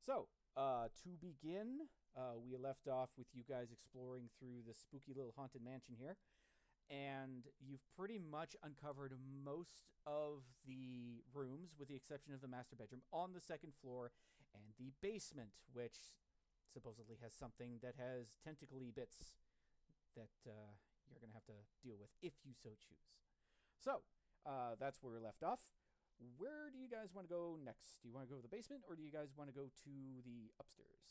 So, to begin, we left off with you guys exploring through the spooky little haunted mansion here, and you've pretty much uncovered most of the rooms, with the exception of the master bedroom, on the second floor, and the basement, which supposedly has something that has tentacly bits that you're going to have to deal with if you so choose. So, that's where we left off. Where do you guys want to go next? Do you want to go to the basement or do you guys want to go to the upstairs?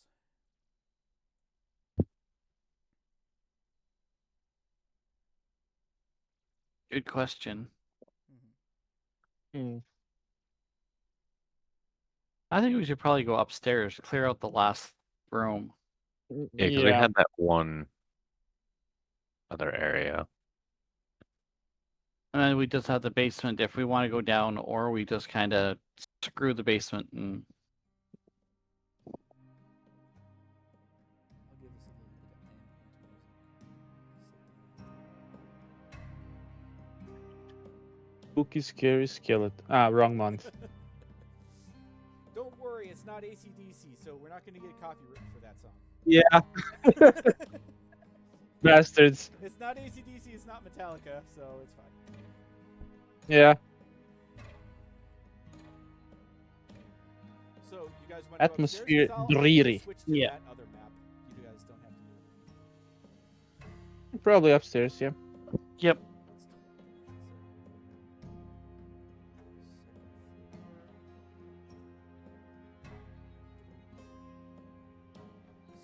Good question. Mm-hmm. Hmm. I think we should probably go upstairs, clear out the last room. Yeah, because we Yeah. had that one other area. And then we just have the basement if we want to go down, or we just kind of screw the basement and. I'll give us a little bit of ambient music. Spooky, scary skeleton. Ah, wrong month. Don't worry, it's not ACDC, so we're not going to get copyright for that song. Yeah. Bastards. It's not ACDC, it's not Metallica, so it's fine. Yeah. So, you guys want to Atmosphere go upstairs? dreary. Switch to Yeah. that other map. You guys don't have to move. Probably upstairs, yeah. Yep.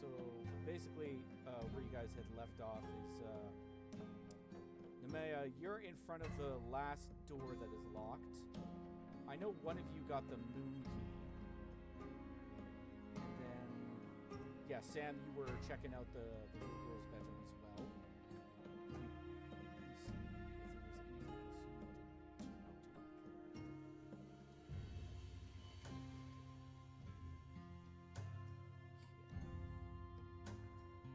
So basically, where you guys had left off is Nemea, you're in front of the last door that is locked. I know one of you got the moon key. And then, yeah, Sam, you were checking out the little girl's bedroom as well. Let me see if there was anything else you wanted to know.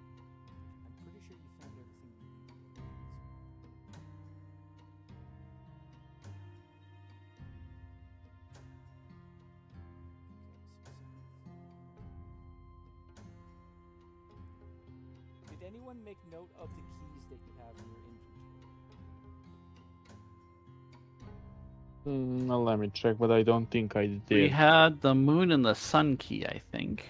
I'm pretty sure you found everything you needed in there as well. Did anyone make note of the keys that you have in your inventory? Well, let me check, but I don't think I did. We had the moon and the sun key, I think.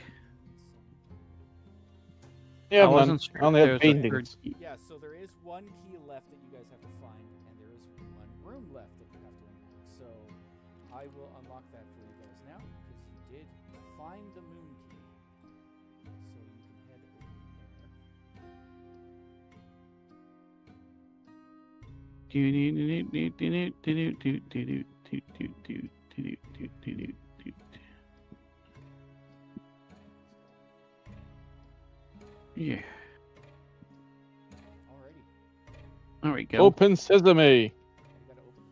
Yeah, I man. wasn't sure I only if have there was a third paintings. key. Yeah, so there is one key left that you guys have to find, and there is one room left that you have to unlock. So I will unlock that for you guys now, because you did find the moon key. So you can head over Yeah. there. Alrighty. There we go. Open sesame. You gotta open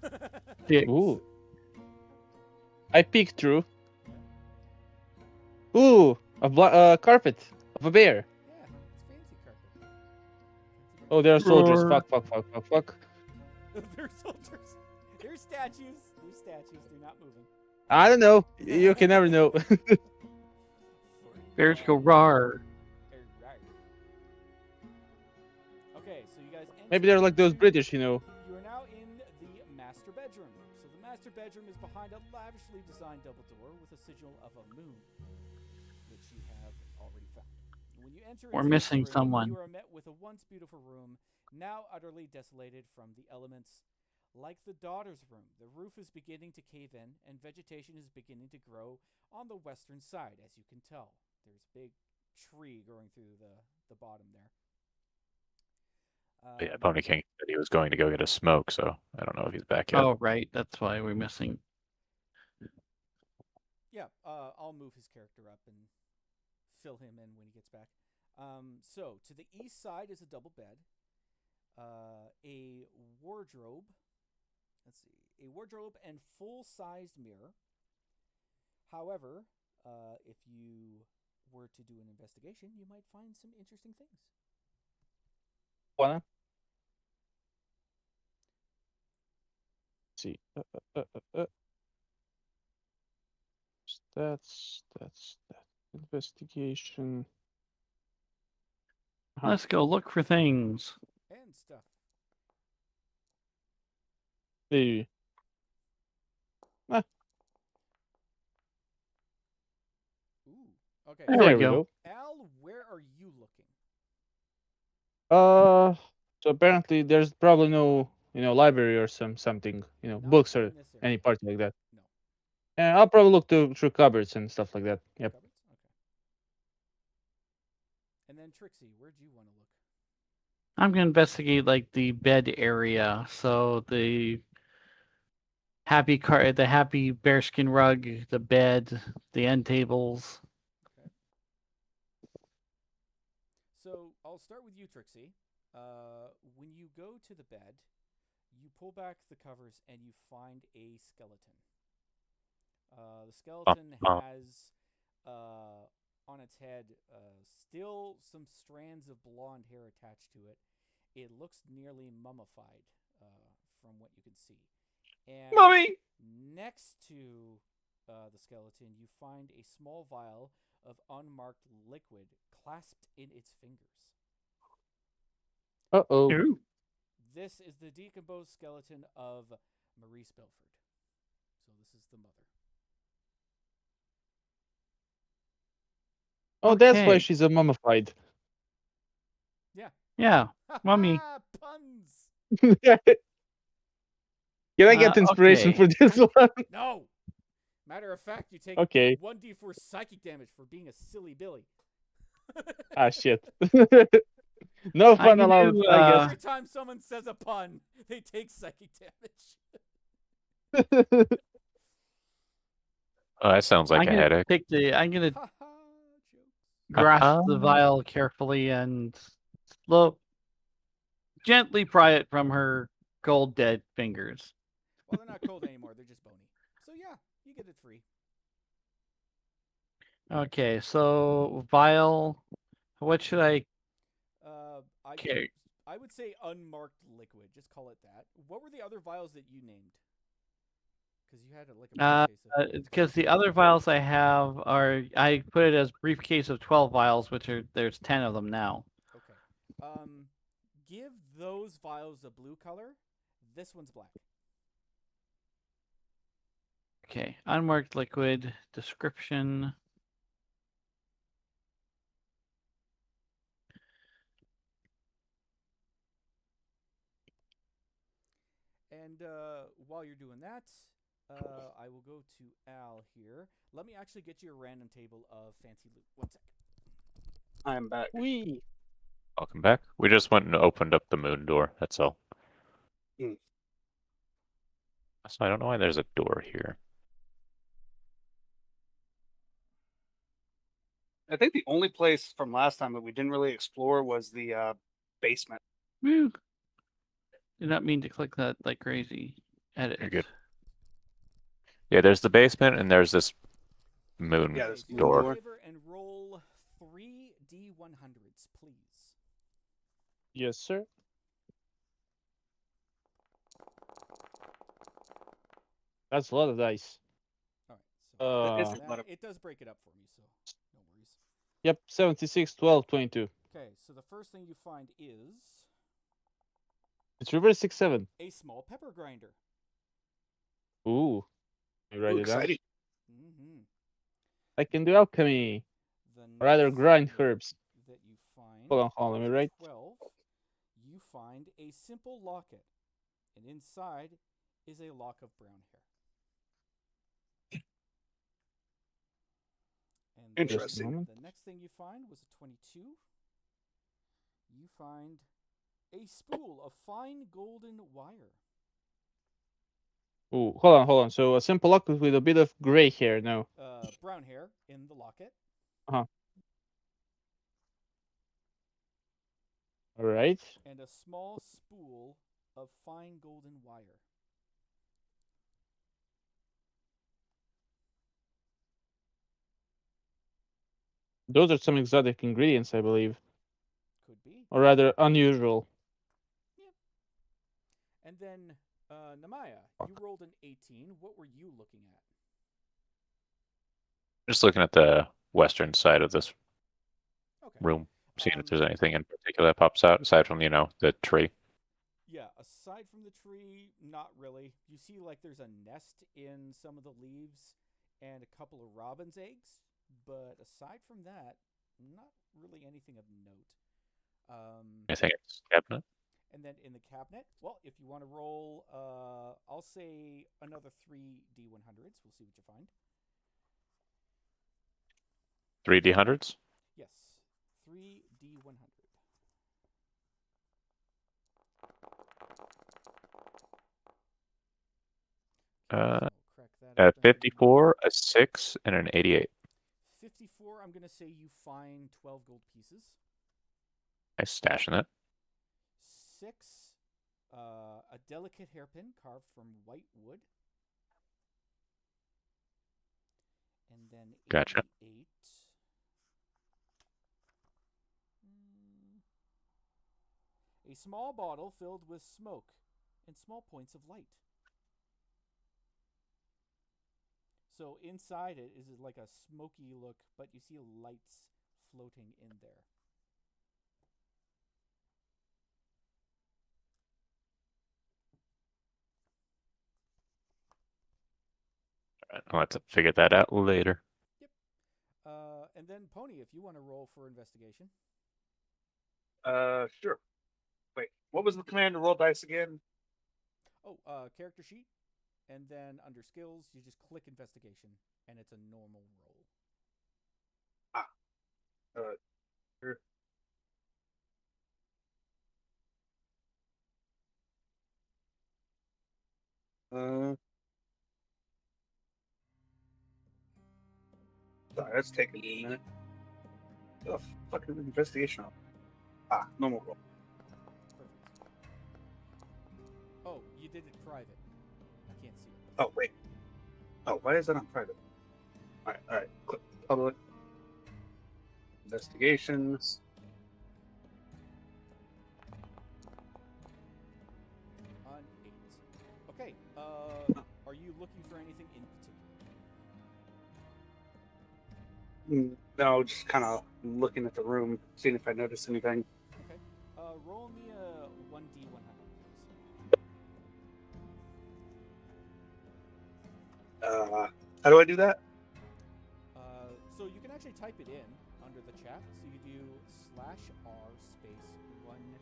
the door first. Six. Ooh. I peeked through. Ooh, a carpet of a bear. Yeah, it's fancy carpet. Oh, there are soldiers. Roar. Fuck. They're soldiers. They're statues. They're statues. They're not moving. I don't know. You can never know. Bears go roar. Okay, so you guys. Maybe they're like those British, you know. You are now in the master bedroom. So the master bedroom is behind a lavishly designed double door with a sigil of a moon, which you have already found. When you enter We're into this missing room, someone. you are met with a once beautiful room, now utterly desolated from the elements. Like the daughter's room, the roof is beginning to cave in, and vegetation is beginning to grow on the western side, as you can tell. There's a big tree growing through the bottom there. Yeah, Pony King said he was going to go get a smoke, so I don't know if he's back yet. Oh, right. That's why we're missing. Yeah, I'll move his character up and fill him in when he gets back. So, to the east side is a double bed, a wardrobe. Let's see, a wardrobe and full-sized mirror. However, if you were to do an investigation, you might find some interesting things. Wanna? See. That's that. Investigation. Huh. Let's go look for things. And stuff. Hey. Ooh. Okay. There There we we go. go. Al, where are you looking? So apparently there's probably no, library or something, Not books or in this area. any part like that. No. And I'll probably look through cupboards and stuff like that. Yep. Cupboards? Okay. And then Trixie, where'd you want to look? I'm gonna investigate like the bed area. So the happy bearskin rug, the bed, the end tables. Okay. So I'll start with you, Trixie. When you go to the bed, you pull back the covers and you find a skeleton. The skeleton has on its head still some strands of blonde hair attached to it. It looks nearly mummified from what you can see. And Mummy! next to the skeleton, you find a small vial of unmarked liquid clasped in its fingers. Uh-oh. Ooh. This is the decomposed skeleton of Maurice Belford. So this is the mother. Oh, that's why Okay. she's a mummified. Yeah. Mummy. Puns! Can I get inspiration Okay. for this one? No! Matter of fact, you take Okay. 1d4 psychic damage for being a silly Billy. Ah, shit. No I fun can allowed, do, I guess. Every time someone says a pun, they take psychic damage. Oh, that sounds like I'm a gonna headache. I'm gonna Ha ha, jokes. grasp the vial carefully and gently pry it from her cold dead fingers. Well, they're not cold anymore, they're just bony. So yeah, you get it free. Okay, so vial. What should I carry? I would say unmarked liquid. Just call it that. What were the other vials that you named? Because you had like a briefcase of. Because the other vials I have I put it as briefcase of 12 vials, there's 10 of them now. Okay. Give those vials a blue color. This one's black. Okay, unmarked liquid description. And while you're doing that, I will go to Al here. Let me actually get you a random table of fancy loot. 1 sec. I am back. Wee. Welcome back. We just went and opened up the moon door. That's all. Hmm. So I don't know why there's a door here. I think the only place from last time that we didn't really explore was the basement. Woo. Did not mean to click that like crazy. Edit. You're good. Yeah, there's the basement and there's this moon Yeah, there's moon door. door. Favor and roll 3 D100s, please. Yes, sir. That's a lot of dice. All right. So It's a lot of- it does break it up for me, so no worries. Yep, 76, 12, 22. Okay, so the first thing you find is It's reverse 6, 7. a small pepper grinder. Ooh. You write Ooh, it down. exciting. Mm-hmm. I can do alchemy. Or rather, grind herbs. That you find. Hold on, let me write. 12. You find a simple locket, and inside is a lock of brown hair. And Interesting. the next thing you find was a 22. You find a spool of fine golden wire. Ooh, hold on. So a simple locket with a bit of gray hair. No. Brown hair in the locket. All right. And a small spool of fine golden wire. Those are some exotic ingredients, I believe. Could be. Or rather, unusual. Yep. And then, Namaya, you rolled an 18. What were you looking at? Just looking at the western side of this Okay. room, seeing if there's anything in particular that pops out aside from the tree. Yeah, aside from the tree, not really. You see, like, there's a nest in some of the leaves and a couple of robin's eggs, but aside from that, not really anything of note. Anything in this cabinet? And then in the cabinet, well, if you want to roll, I'll say another 3d100s. We'll see what you find. 3D100s? Yes, 3d100. So I'll crack that A open. 54, a 6, and an 88. 54, I'm going to say you find 12 gold pieces. Nice stashing it. 6, a delicate hairpin carved from white wood. And then 88. Gotcha. A small bottle filled with smoke and small points of light. So inside it is like a smoky look, but you see lights floating in there. All right, I'll have to figure that out later. Yep. And then Pony, if you want to roll for investigation. Sure. Wait, what was the command to roll dice again? Oh, character sheet. And then under skills, you just click investigation, and it's a normal roll. Sure. Sorry, that's taking me a minute. Oh, fucking investigation. Normal roll. Perfect. Oh, you did it private. I can't see it. Oh, wait. Oh, why is that on private? Alright. Click public. Investigations. On 8. Okay, are you looking for anything in particular? No, just kind of looking at the room, seeing if I notice anything. Okay. Roll me a 1d100, please. How do I do that? So you can actually type it in under the chat. So you do /r space 1d100.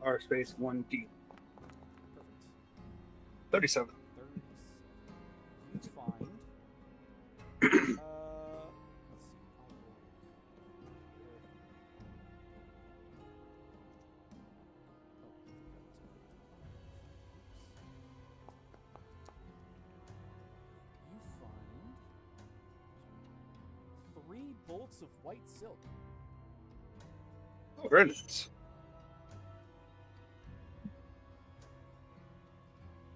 R space 1D. Perfect. 37. 37. You find. Let's see. I'll roll here. You find 3 bolts of white silk. Oh, very nice.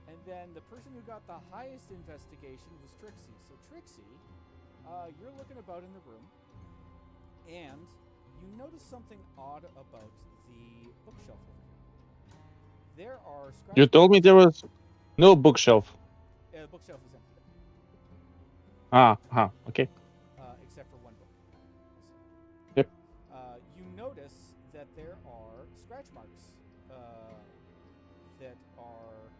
And then the person who got the highest investigation was Trixie. So Trixie, you're looking about in the room, and you notice something odd about the bookshelf over here. There are scratch You told me marks. there was no bookshelf. The bookshelf is empty, Okay. except for one book. Yep. You notice that there are scratch marks that are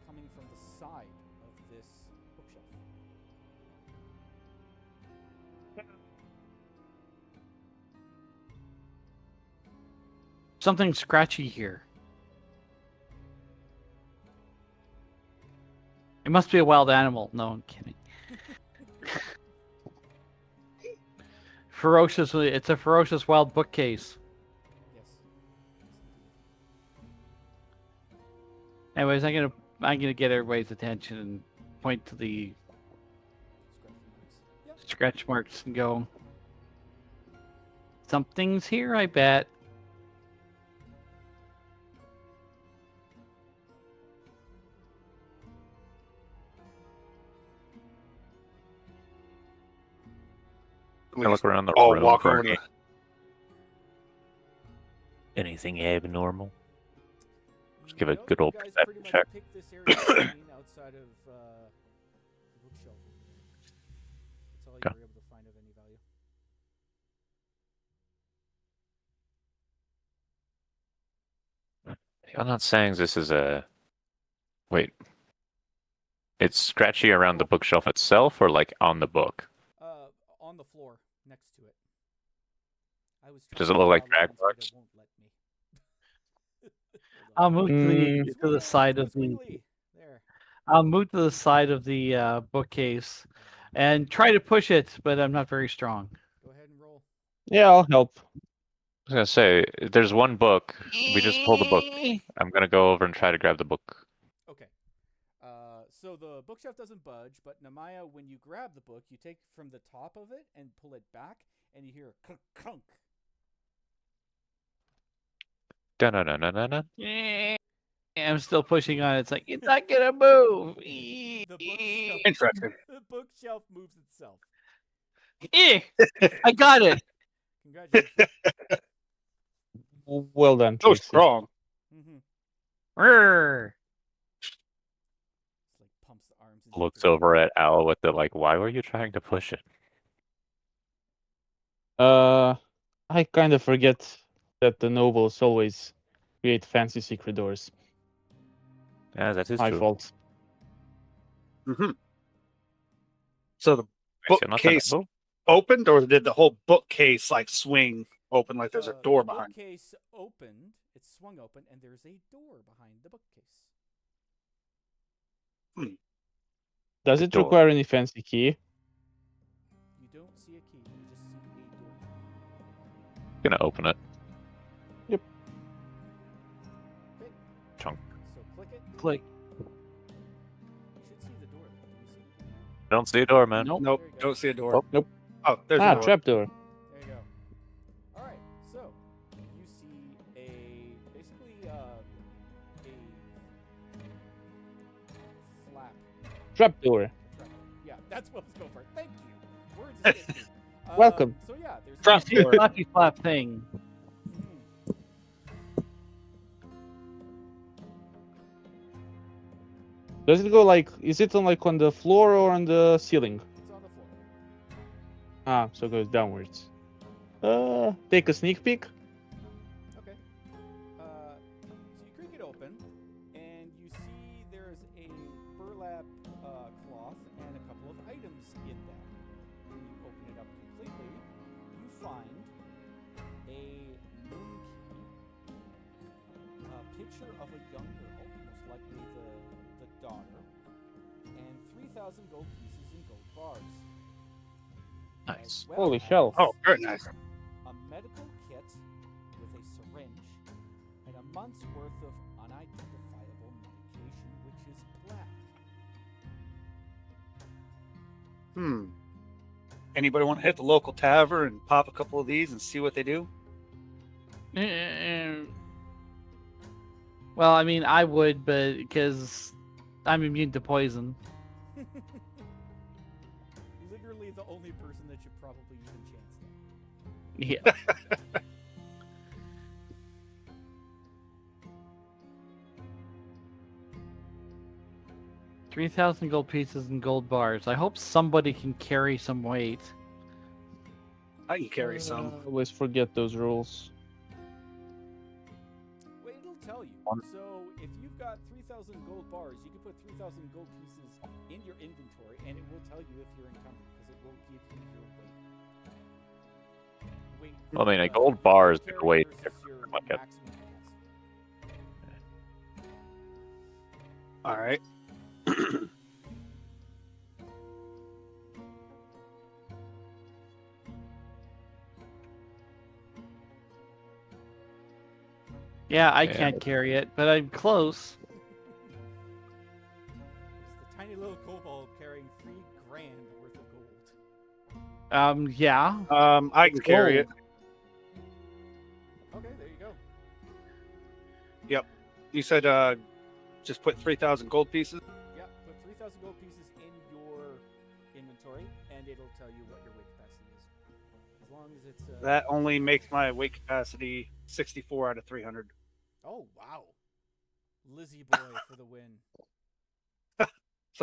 coming from the side of this bookshelf. Something scratchy here. It must be a wild animal. No, I'm kidding. It's a ferocious wild bookcase. Yes. Anyways, I'm gonna get everybody's attention and point to the Scratch marks. Yep. scratch marks and go, something's here, I bet. I look around the all room walk for over to anything abnormal. Just give a Nope, good old you guys perception pretty much check. picked this area. Now outside of the bookshelf over there. That's all you Okay. were able to find of any value. I'm not saying this is a. Wait. It's scratchy around the bookshelf itself, or like on the book? On the floor next to it. I was Does trying it look to like draw drag lines, but marks? it won't let me. I'll move Mm. to the side of the. Squiggly. There. I'll move to the side of the bookcase and try to push it, but I'm not very strong. Go ahead and roll. Yeah, I'll help. I was gonna say, there's one book. We just pulled the book. I'm gonna go over and try to grab the book. Okay. So the bookshelf doesn't budge, but Namaya, when you grab the book, you take from the top of it and pull it back, and you hear a crunk. Dun-dun-dun-dun-dun. I'm still pushing on it. It's like, it's not gonna move. The bookshelf. Interesting. The bookshelf moves itself. I got it. Congratulations. Well done, So Trixie. strong. Mm-hmm. Rrr. It's like pumps the arms. into Looks the- over at Al with the like, why were you trying to push it? I kind of forget that the nobles always create fancy secret doors. Yeah, that is My true. fault. Mm-hmm. So the Wait, so not the bookcase noble? opened, or did the whole bookcase like swing open like there's a door the behind? bookcase opened. It swung open, and there's a door behind the bookcase. Does The it door. require any fancy key? You don't see a key. You just see a door. Gonna open it. Okay. Chunk. So click it. Click. You should see the door. Do you see it? Don't see a door, man. Nope. Nope, There you go. don't see a door. Oh. Nope. Oh, there's a Ah, door. trapdoor. There you go. All right. So you see basically a flap. Trapdoor. Yeah, that's what I was going for. Thank you. Words escaped me. Welcome. So yeah, there's You Trap see a door. flappy flap thing. Mhm. Does it go like? Is it on like on the floor or on the ceiling? It's on the floor. Ah, so it goes downwards. Take a sneak peek. Okay. So you creak it open, and you see there's a burlap cloth and a couple of items in that. When you open it up completely, you find a moon key, a picture of a young girl, most likely the daughter, and 3,000 gold pieces in gold bars. Nice. As well Holy hell. Oh, very nice. a medical kit with a syringe and a month's worth of unidentifiable medication, which is black. Anybody want to hit the local tavern and pop a couple of these and see what they do? Well, I mean, I would, but because I'm immune to poison. Literally the only person that should probably even chance that. Yeah. $3,000 gold pieces and gold bars. I hope somebody can carry some weight. I can carry some. Always forget those rules. Wait, it'll tell you. So if you've got 3,000 gold bars, you can put 3,000 gold pieces in your inventory, and it will tell you if you're encumbered, because it will give you your weight. Well, I mean, a for, gold bar is carry the weight versus difference your from like a- maximum capacity. All right. Yeah, I Yeah. can't carry it, but I'm close. It's the tiny little kobold carrying $3,000 worth of gold. Yeah. I can carry it. Okay, there you go. You said just put 3,000 gold pieces. Yeah, put 3,000 gold pieces in your inventory, and it'll tell you what your weight capacity is. As long as it's That only makes my weight capacity 64 out of 300. Oh wow, Lizzie boy for the win.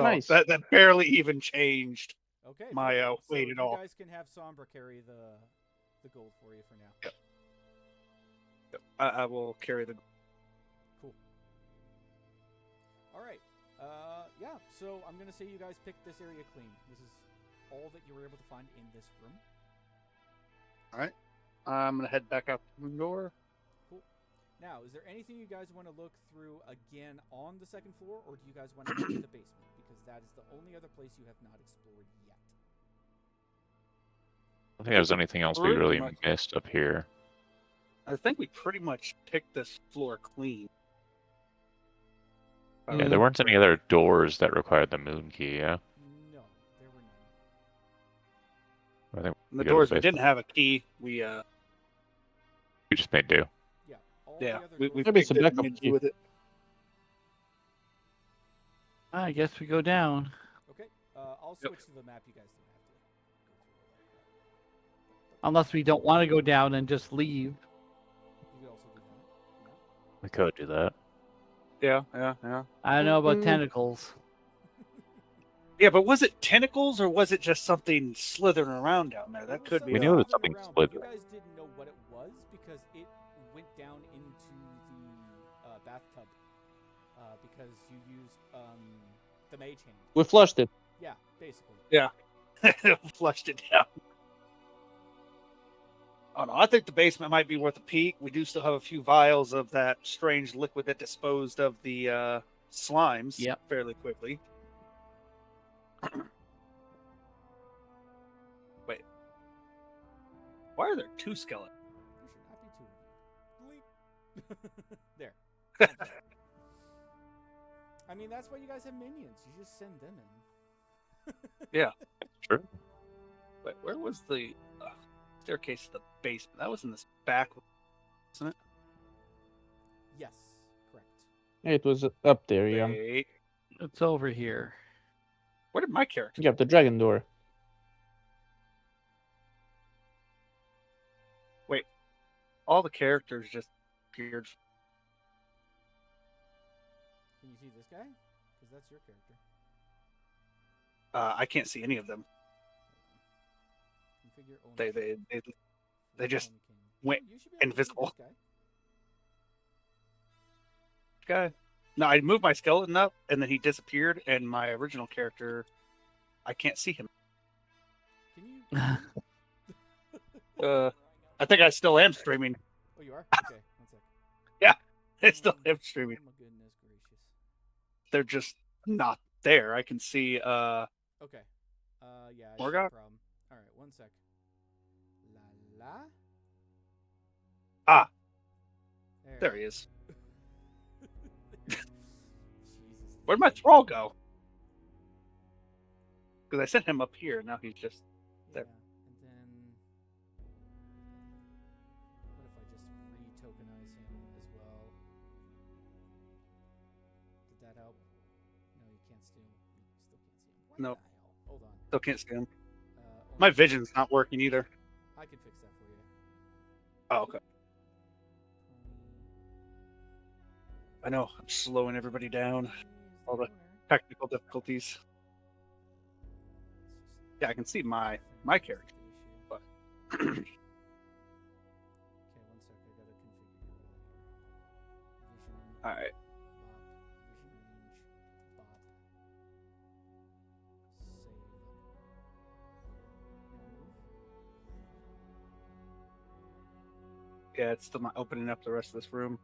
So Nice. that barely even changed Okay. my perfect. weight so at you all. guys can have Sombra carry the gold for you for now. Yep. I will carry the. Cool. All right. Yeah. So I'm gonna say you guys picked this area clean. This is all that you were able to find in this room. All right. I'm gonna head back out the door. Cool. Now, is there anything you guys want to look through again on the second floor, or do you guys want to head to the basement? Because that is the only other place you have not explored yet. I don't think there's anything else we Pretty really much. missed up here. I think we pretty much picked this floor clean. Yeah, there weren't any other doors that required the moon key, yeah? No, there were none. I think And the we go to doors we basement. didn't have a key. We We just made do. Yeah. All yeah, the other we doors Maybe it's a picked it and backup made key. do with it. I guess we go down. Okay. I'll Yep. switch to the map. You guys don't have to go through all that. Unless we don't want to go down and just leave. You could also do that. No? We could do that. Yeah. I don't know about Mm. tentacles. Yeah, but was it tentacles or was it just something slithering around down there? There That was could be. We something knew it was slithering something around, but you slithering. guys didn't know what it was because it went down into the bathtub because you used the mage hand. We flushed it. Yeah, basically. flushed it down. Oh no, I think the basement might be worth a peek. We do still have a few vials of that strange liquid that disposed of the slimes Yep. fairly quickly. Wait. Why are there two skeletons? There should not be two of you. Bleep. There. I mean, that's why you guys have minions. You just send them in. True. Wait, where was the staircase to the basement? That was in this back room, wasn't it? Yes, correct. It was up there, yeah. Wait, It's over here. where did my character? You got the dragon door. All the characters just appeared. Can you see this guy? Because that's your character. I can't see any of them. Configure They ownership. they just Full-on king. went You should be able to see invisible. this guy. guy. No, I moved my skeleton up, and then he disappeared, and my original character, I can't see him. Can you? I think I still am streaming. Oh, you are? Okay, 1 sec. I still am streaming. Oh my goodness gracious. They're just not there. I can see. Okay. Yeah. I see the Morgoth? problem. All right, 1 sec. La la. Ah. There he is. Jesus. Where'd my thrall go? Because I sent him up here. Now he's just. there. Yeah, and then what if I just re-tokenize him as well? Did that help? No, you can't still. You still can't see him. What Nope. the hell? Hold on. Still can't see him. Only- My vision's not working either. I can fix that for you. Oh, okay. I know. I'm slowing everybody down. All the technical difficulties. Yeah, I can see my character, but Okay, 1 sec. I gotta configure your vision. all right. Bop, vision range, bop. Save. Yeah, it's still not opening up the rest of this room.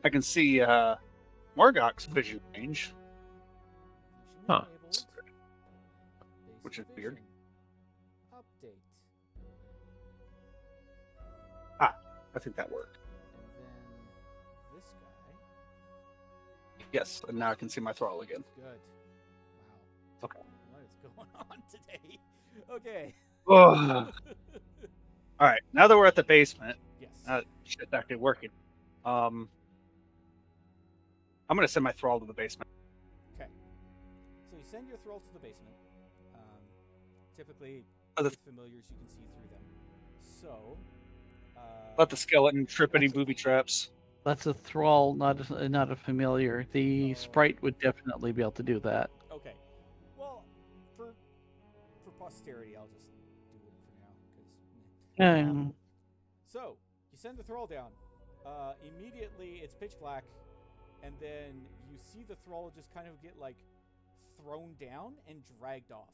I can see Morgoth's vision range. Vision Huh. enabled. Which Basic is weird. vision. Update. I think that worked. And then this guy. Yes, and now I can see my thrall again. Good. Wow. Okay. What is going on today? Okay. Ugh. All right, now that we're at the basement, Yes. shit's actually working. I'm gonna send my thrall to the basement. Okay. So you send your thrall to the basement. Typically, Oh, the- with familiars, you can see through them. So, Let the skeleton trip any booby traps. That's a thrall, not a familiar. The Oh. sprite would definitely be able to do that. Okay. Well, for posterity, I'll just do it for now. Yeah. So you send the thrall down. Immediately, it's pitch black, and then you see the thrall just kind of get like thrown down and dragged off.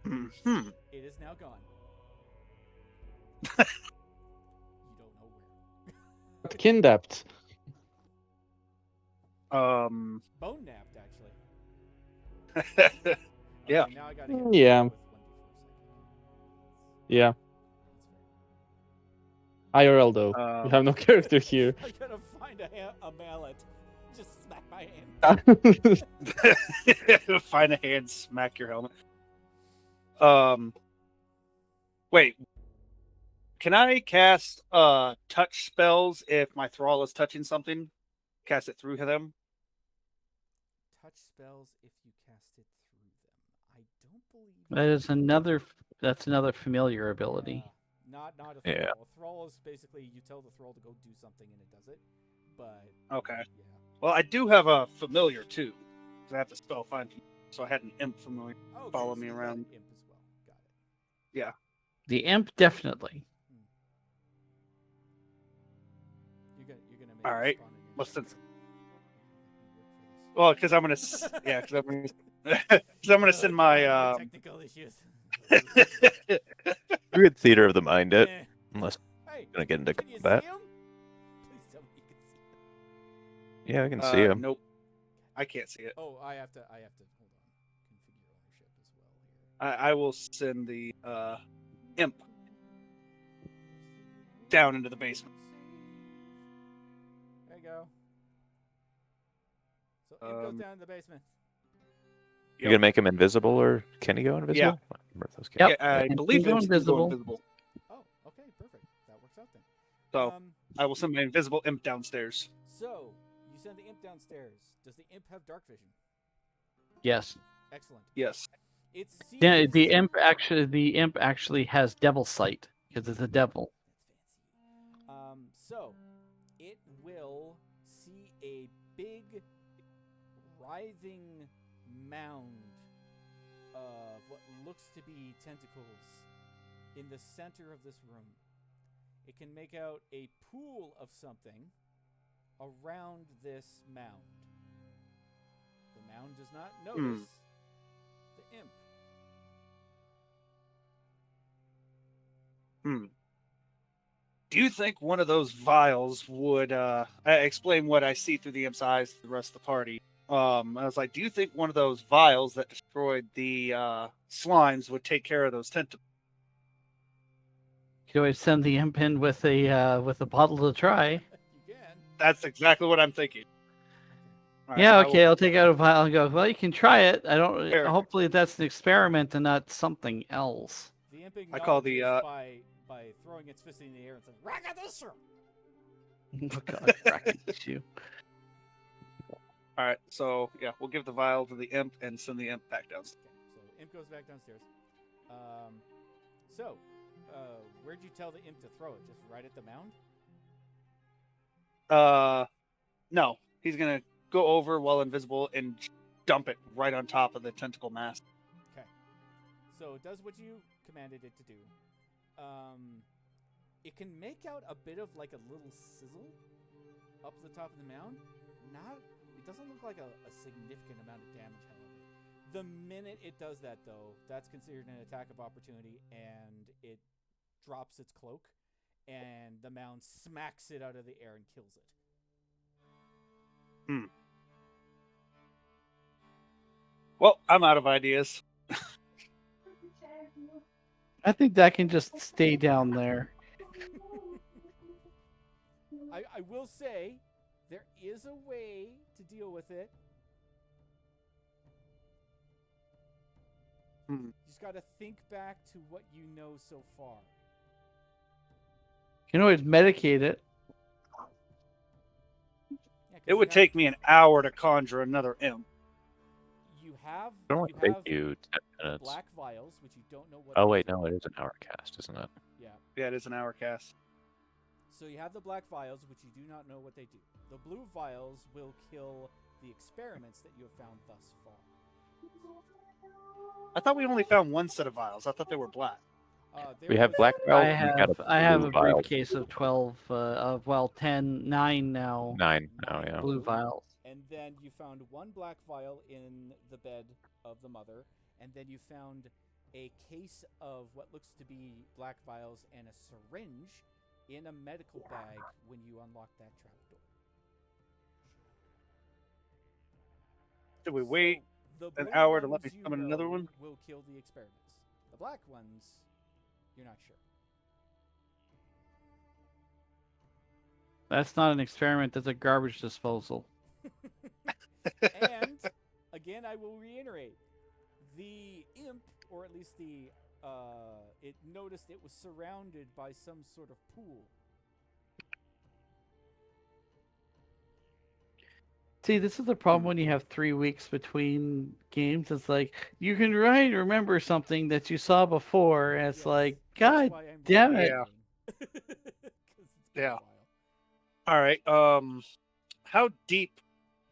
Hmm. It is now gone. You don't know where. Kidnapped. Bone napped, actually. Yeah. Okay, now I gotta hit Yeah. with 1d4 Yeah. IRL though. We have no character here. I gotta find a mallet. Just smack my hand. Find a hand, smack your helmet. Wait. Can I cast touch spells if my thrall is touching something? Cast it through them? Touch spells if you cast it through them. I don't believe That's another familiar ability. Not a thrall. Yeah. A thrall is basically you tell the thrall to go do something and it does it. But Okay. yeah. Well, I do have a familiar too. 'Cause I have to spell find. So I had an imp familiar. Okay, Follow so me you got around. an imp as well. Got it. Yeah. The imp definitely. You're gonna make All it right. spawn in your What's head. the- You work for this. Well, because I'm gonna. Yeah, because I'm gonna send my. Technical issues. Good theater of the mind it. Eh. Unless Hey, gonna get into can you combat. see him? Please tell me you can see him. Yeah, I can see him. Nope. I can't see it. Oh, I have to hold on. Configure ownership as well here. I will send the imp down into the basement. There you go. So imp goes down in the basement. You gonna make him invisible, or can he go invisible? Yeah. Mirthos can. Yep. Yeah, I Imp believe can go imps can go invisible. invisible. Oh, okay, perfect. That works out then. So I will send my invisible imp downstairs. So you send the imp downstairs. Does the imp have dark vision? Yes. Excellent. Yes. It sees The imp actually has devil sight because it's a devil. That's fancy. So it will see a big writhing mound of what looks to be tentacles in the center of this room. It can make out a pool of something around this mound. The mound does not notice the imp. Do you think one of those vials would explain what I see through the imp's eyes to the rest of the party? I was like, do you think one of those vials that destroyed the slimes would take care of those tentacles? You can always send the imp in with a bottle to try. You can. That's exactly what I'm thinking. All right, Yeah, I will- okay, I'll take out a vial and go, well, you can try it. I don't. Here. Hopefully, that's an experiment and not something else. The imp I call the, acknowledges by throwing its fist in the air and saying, "Ragadusher!" Oh God, cracking issue. All right, so yeah, we'll give the vial to the imp and send the imp back downstairs. Okay, so imp goes back downstairs. Where'd you tell the imp to throw it? Just right at the mound? No, he's gonna go over while invisible and dump it right on top of the tentacle mass. Okay. So it does what you commanded it to do. It can make out a bit of like a little sizzle up the top of the mound. It doesn't look like a significant amount of damage, however. The minute it does that, though, that's considered an attack of opportunity, and it drops its cloak, and the mound smacks it out of the air and kills it. Well, I'm out of ideas. I think that can just stay down there. I will say, there is a way to deal with it. You just got to think back to what you know so far. You can always medicate it. Yeah, 'cause It would take me an hour to conjure another imp. You have, It only you take have you 10 minutes. black vials, which you don't know what. Oh they wait, do. no, it is an hour cast, isn't it? Yeah. Yeah, it is an hour cast. So you have the black vials, which you do not know what they do. The blue vials will kill the experiments that you have found thus far. I thought we only found one set of vials. I thought they were black. We have black I vials. and we got have blue a vial. briefcase of 12 of 9 now 9 now, yeah. blue vials. And then you found one black vial in the bed of the mother, and then you found a case of what looks to be black vials and a syringe in a medical bag when you unlock that trapdoor. Did we wait the an blue hour to let ones me you summon another know one? will kill the experiments. The black ones, you're not sure. That's not an experiment. That's a garbage disposal. And again, I will reiterate: the imp, or at least it noticed it was surrounded by some sort of pool. See, this is the problem when you have 3 weeks between games. It's like you can remember something that you saw before, and it's Yes, like, that's God why I'm damn it! Yeah. 'Cause it's been Yeah. a while. All right. How deep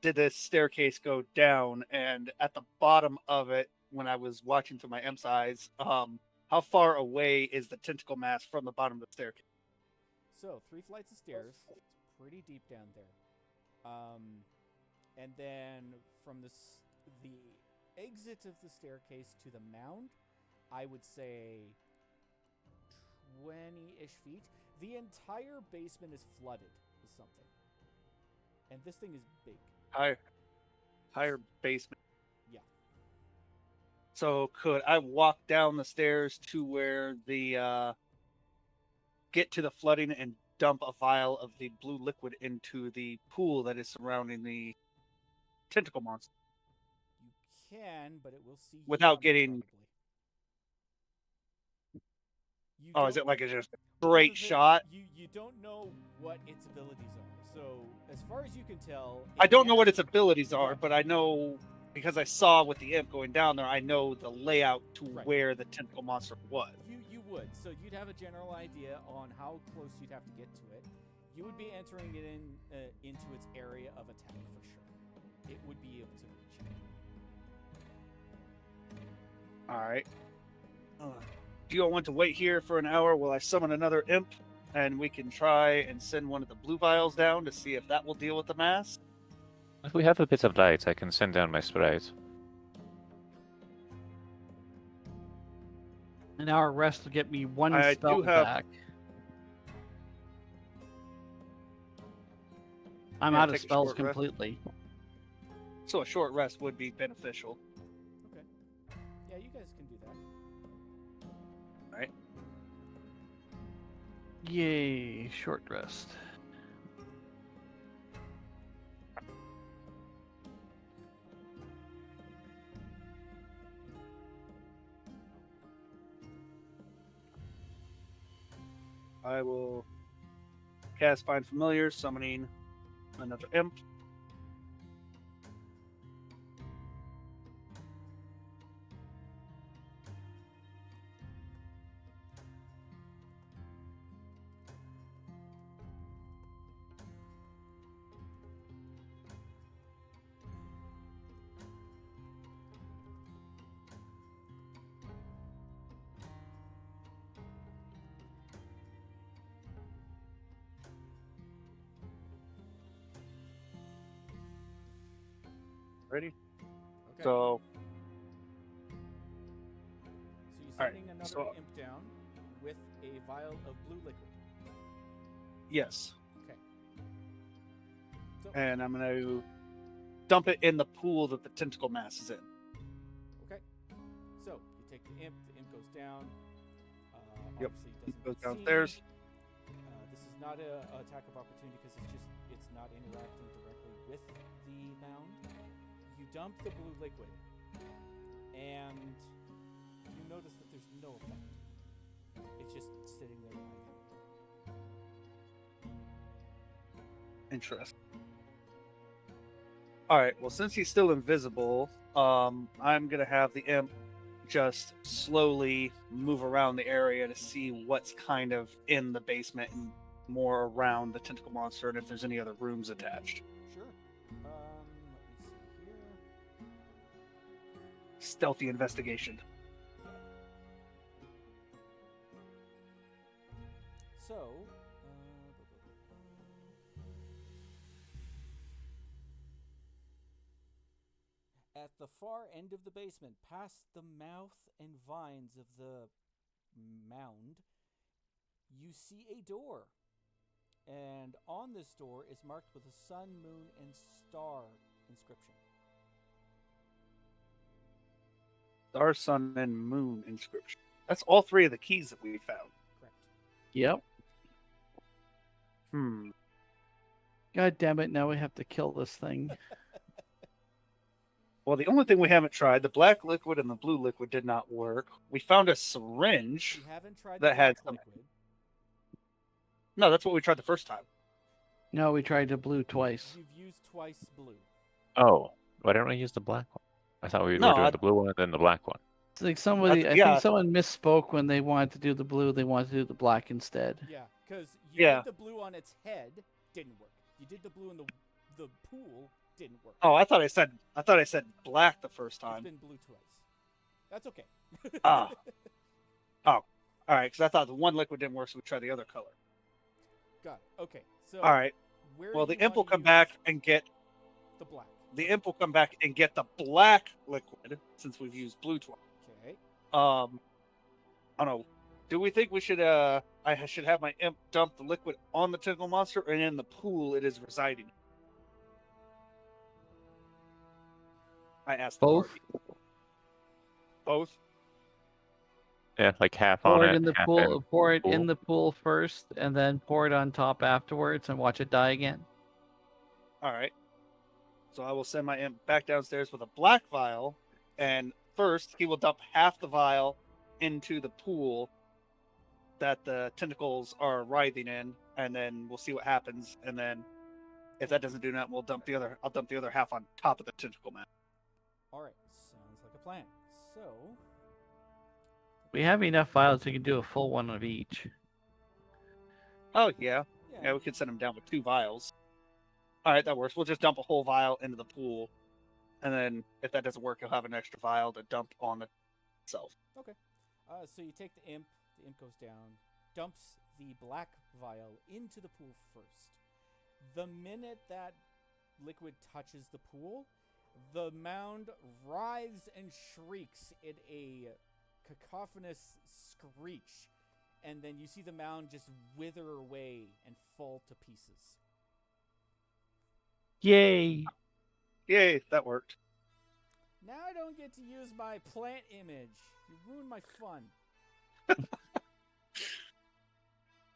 did this staircase go down? And at the bottom of it, when I was watching through my M's eyes, how far away is the tentacle mass from the bottom of the staircase? So 3 flights of stairs. It's pretty deep down there. And then from the exit of the staircase to the mound, I would say 20-ish feet. The entire basement is flooded with something. And this thing is big. Higher basement. Yeah. So could I walk down the stairs to where the get to the flooding and dump a vial of the blue liquid into the pool that is surrounding the tentacle monster? You can, but it will see you Without coming, getting- probably. You Oh, is don't- it like a just Here's straight the thing, shot? You don't know what its abilities are. So as far as you can tell, I it don't know what its can't- abilities are, Right. but I know because I saw with the imp going down there, I know the layout to Right. where the tentacle monster was. You would. So you'd have a general idea on how close you'd have to get to it. You would be entering it into its area of attack for sure. It would be able to reach you. All right. Do you all want to wait here for an hour while I summon another imp, and we can try and send one of the blue vials down to see if that will deal with the mass? If we have a bit of light, I can send down my sprite. An hour rest will get me one I spell do have- back. I'm Yeah, out of take a spells short rest. completely. So a short rest would be beneficial. Okay. Yeah, you guys can do that. Yay, short rest. I will cast Find Familiar, summoning another imp. Ready? Okay. So you're Alright, sending another so- imp down with a vial of blue liquid. yes, Okay. So and I'm going to dump it in the pool that the tentacle mass is in. okay. So you take the imp goes down. Yep, Obviously it It doesn't goes get seen. downstairs. This is not a attack of opportunity because it's not interacting directly with the mound. You dump the blue liquid, and you notice that there's no effect. It's just sitting there by you. Interesting. All right. Well, since he's still invisible, I'm gonna have the imp just slowly move around the area to see what's kind of in the basement and more around the tentacle monster and if there's any other rooms attached. Sure. Let me see here. Stealthy investigation. So, at the far end of the basement, past the mouth and vines of the mound, you see a door. And on this door is marked with a sun, moon, and star inscription. Star, sun, and moon inscription. That's all three of the keys that we found. Correct. Yep. God damn it! Now we have to kill this thing. Well, the only thing we haven't tried, the black liquid and the blue liquid did not work. We found a syringe. You haven't tried that the had black some... liquid. No, that's what we tried the first time. No, we tried the blue twice. You've used twice blue. Oh, why don't we use the black one? I thought we were doing the blue one and then the black one. It's like somebody, I think someone misspoke when they wanted to do the blue. They wanted to do the black instead. Yeah, because you did the blue on its head, didn't work. You did the blue in the pool, didn't work. Oh, I thought I said black the first time. It's been blue twice. That's okay. Oh, all right. Because I thought the one liquid didn't work, so we tried the other color. Got it. Okay. So. All right. Well, the imp will come back and get the black. The imp will come back and get the black liquid since we've used blue twice. Okay. I don't know. Do we think we should? I should have my imp dump the liquid on the tentacle monster, and in the pool it is residing. I asked both. Both. Yeah, like half pour on it it. In the half pool, pour it pool. in the pool first, and then pour it on top afterwards, and watch it die again. All right. So I will send my imp back downstairs with a black vial, and first he will dump half the vial into the pool that the tentacles are writhing in, and then we'll see what happens. And then, if that doesn't do that, I'll dump the other half on top of the tentacle man. All right, sounds like a plan. So we have enough vials to can do a full one of each. Oh yeah, we could send them down with 2 vials. All right, that works. We'll just dump a whole vial into the pool, and then if that doesn't work, you'll have an extra vial to dump on itself. Okay. So you take the imp goes down, dumps the black vial into the pool first. The minute that liquid touches the pool, the mound writhes and shrieks in a cacophonous screech, and then you see the mound just wither away and fall to pieces. Yay! Yay, that worked. Now I don't get to use my plant image. You ruined my fun.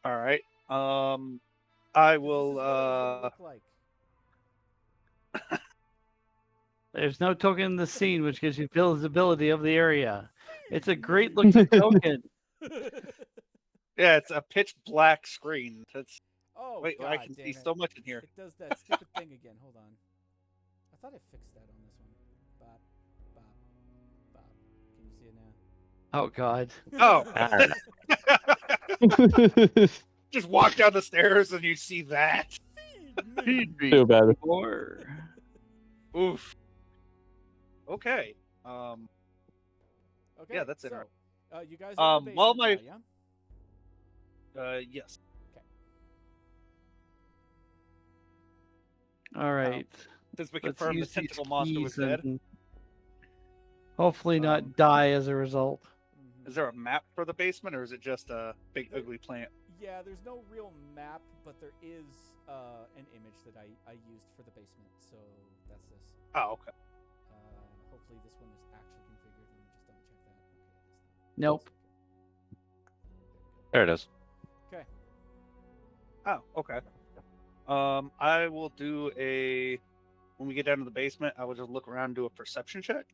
All right. I will. Look like. There's no token in the scene, which gives you visibility of the area. It's a great looking token. Yeah, it's a pitch black screen. That's. Oh, wait, God, I can see so much in here. It does that stupid thing again. Hold on. I thought I fixed that on this one. Bop, bop, bop. Can you see it now? Oh, God. Oh. Just walk down the stairs and you see that. Feed me. Too bad. Oof. Okay. Okay. Yeah, that's so, it. You guys are in the while basement my- now, yeah? Yes. All right. Since we Let's confirmed the use these tentacle monster was keys dead, and hopefully not die as a result. Mhm. is there a map for the basement, or is it just a big ugly plant? Yeah, there's no real map, but there is an image that I used for the basement, so that's this. Oh, okay. Hopefully this one is actually configured. Let me just double check that. Okay, it's not. Nope. There it is. Okay. Oh, okay. I will do when we get down to the basement, I will just look around and do a perception check.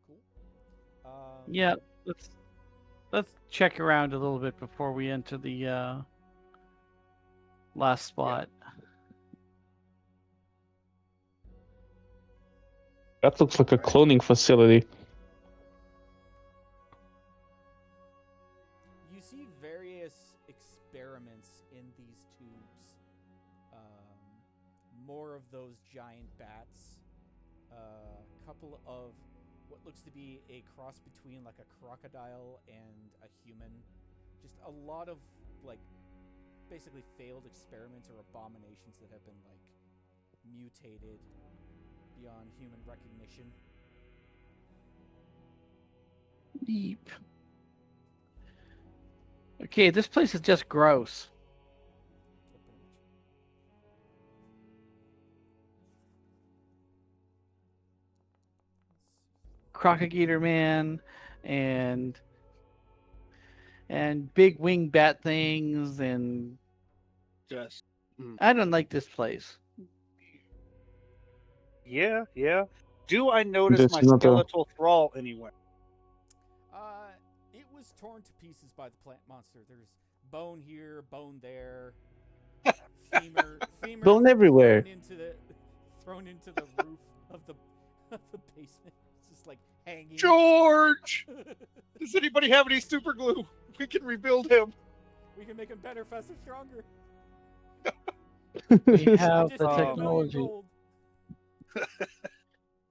Cool. Yeah, let's check around a little bit before we enter the last spot. That looks like a cloning facility. You see various experiments in these 2 of those giant bats, a couple of what looks to be a cross between like a crocodile and a human. Just a lot of like basically failed experiments or abominations that have been like mutated beyond human recognition. Deep. Okay, this place is just gross. Crocodile man and big wing bat things, and Just I don't like this place. yeah. Do I notice That's my not a- skeletal thrall anywhere? It was torn to pieces by the plant monster. There's bone here, bone there, femur Bone everywhere. thrown into the roof of the basement. It's just like hanging. George, does anybody have any super glue? We can rebuild him. We can make him better, faster, stronger. We I have just the need $1 million technology. gold.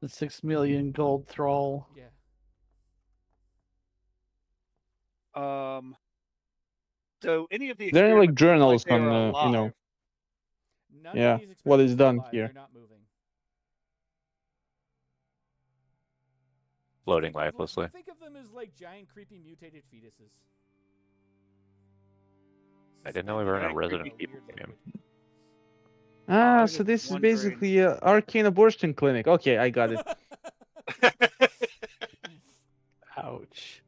The 6 million gold thrall. Yeah. So any of the There are like experiments look journals they are on, alive. None Yeah, of these what is experiments are done alive. here. They're not moving. Floating Think of lifelessly. think of them as like giant, creepy, mutated fetuses. I didn't know we were in a Suspended Resident in Evil weird game. liquid. Ah, I'm so just this is wondering. basically an arcane abortion clinic. Okay, I got it. Ouch.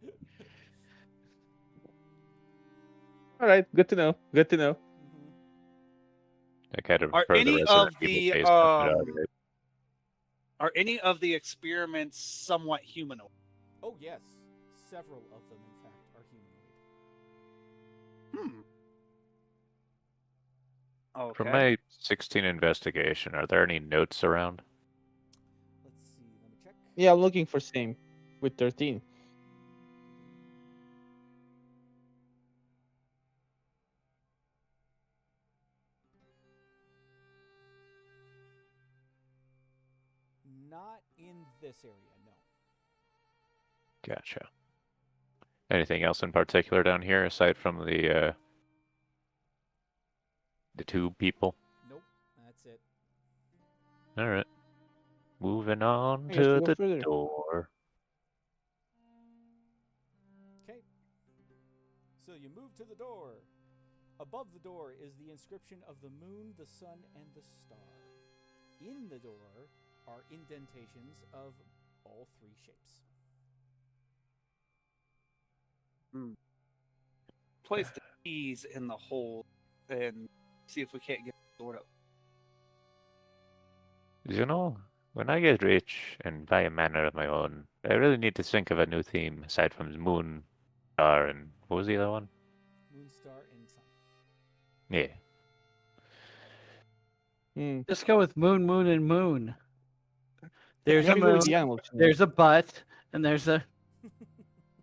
All right, good to know. Good to know. Mhm. I kind of Are prefer the any Resident of Evil the face method out of it. are any of the experiments somewhat humanoid? Oh yes, several of them, in fact, are humanoid. Okay. From my 16 investigation, are there any notes around? Let's see. Let me check. Yeah, I'm looking for same with 13. Not in this area, no. Gotcha. Anything else in particular down here aside from the two people? Nope. That's it. All right. Moving on I guess we'll to go the further. door. Okay. So you move to the door. Above the door is the inscription of the moon, the sun, and the star. In the door are indentations of all three shapes. Place the keys in the hole and see if we can't get the door up. You know, when I get rich and buy a manor of my own, I really need to think of a new theme aside from moon, star, and what was the other one? Moon, star, and sun. Yeah. Hmm. Just go with moon, moon, and moon. There's a Maybe go with moon, the animal channel. there's a butt, and there's a...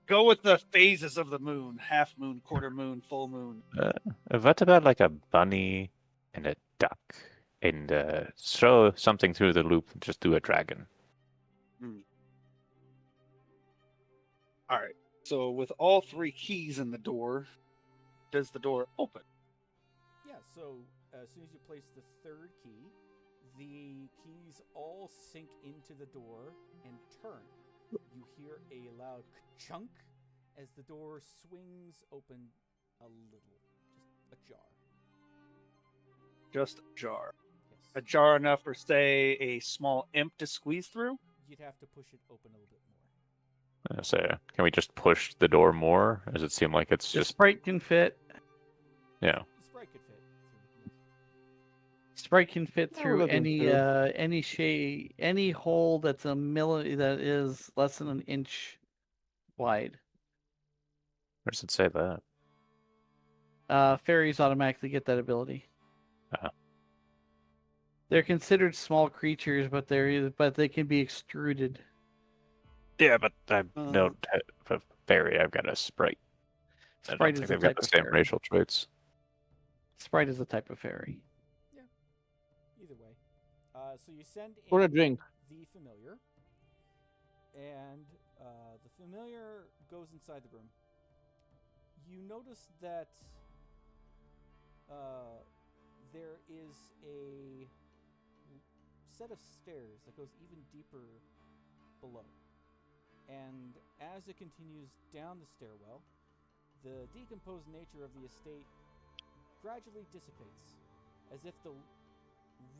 Go with the phases of the moon: half moon, quarter moon, full moon. What about like a bunny and a duck? And throw something through the loop and just do a dragon. All right. So with all three keys in the door, does the door open? Yeah, so as soon as you place the third key, the keys all sink into the door and turn. You hear a loud chunk as the door swings open a little, just ajar. Just a jar. Yes. A jar enough for, say, a small imp to squeeze through? You'd have to push it open a little bit more. So can we just push the door more? Does it seem like it's The just sprite can fit. yeah? The sprite could fit through. Sprite can fit Yeah, through we'll let them any through. any shade, any hole that's that is less than an inch wide. Where does it say that? Fairies automatically get that ability. Uh-huh. They're considered small creatures, but they can be extruded. Yeah, but I don't have a fairy. I've got a sprite. I Sprite don't is think a they've got type the of same fairy. racial traits. Sprite is a type of fairy. Either way. So you send For a in drink. the familiar, and the familiar goes inside the room. You notice that there is a set of stairs that goes even deeper below. And as it continues down the stairwell, the decomposed nature of the estate gradually dissipates, as if the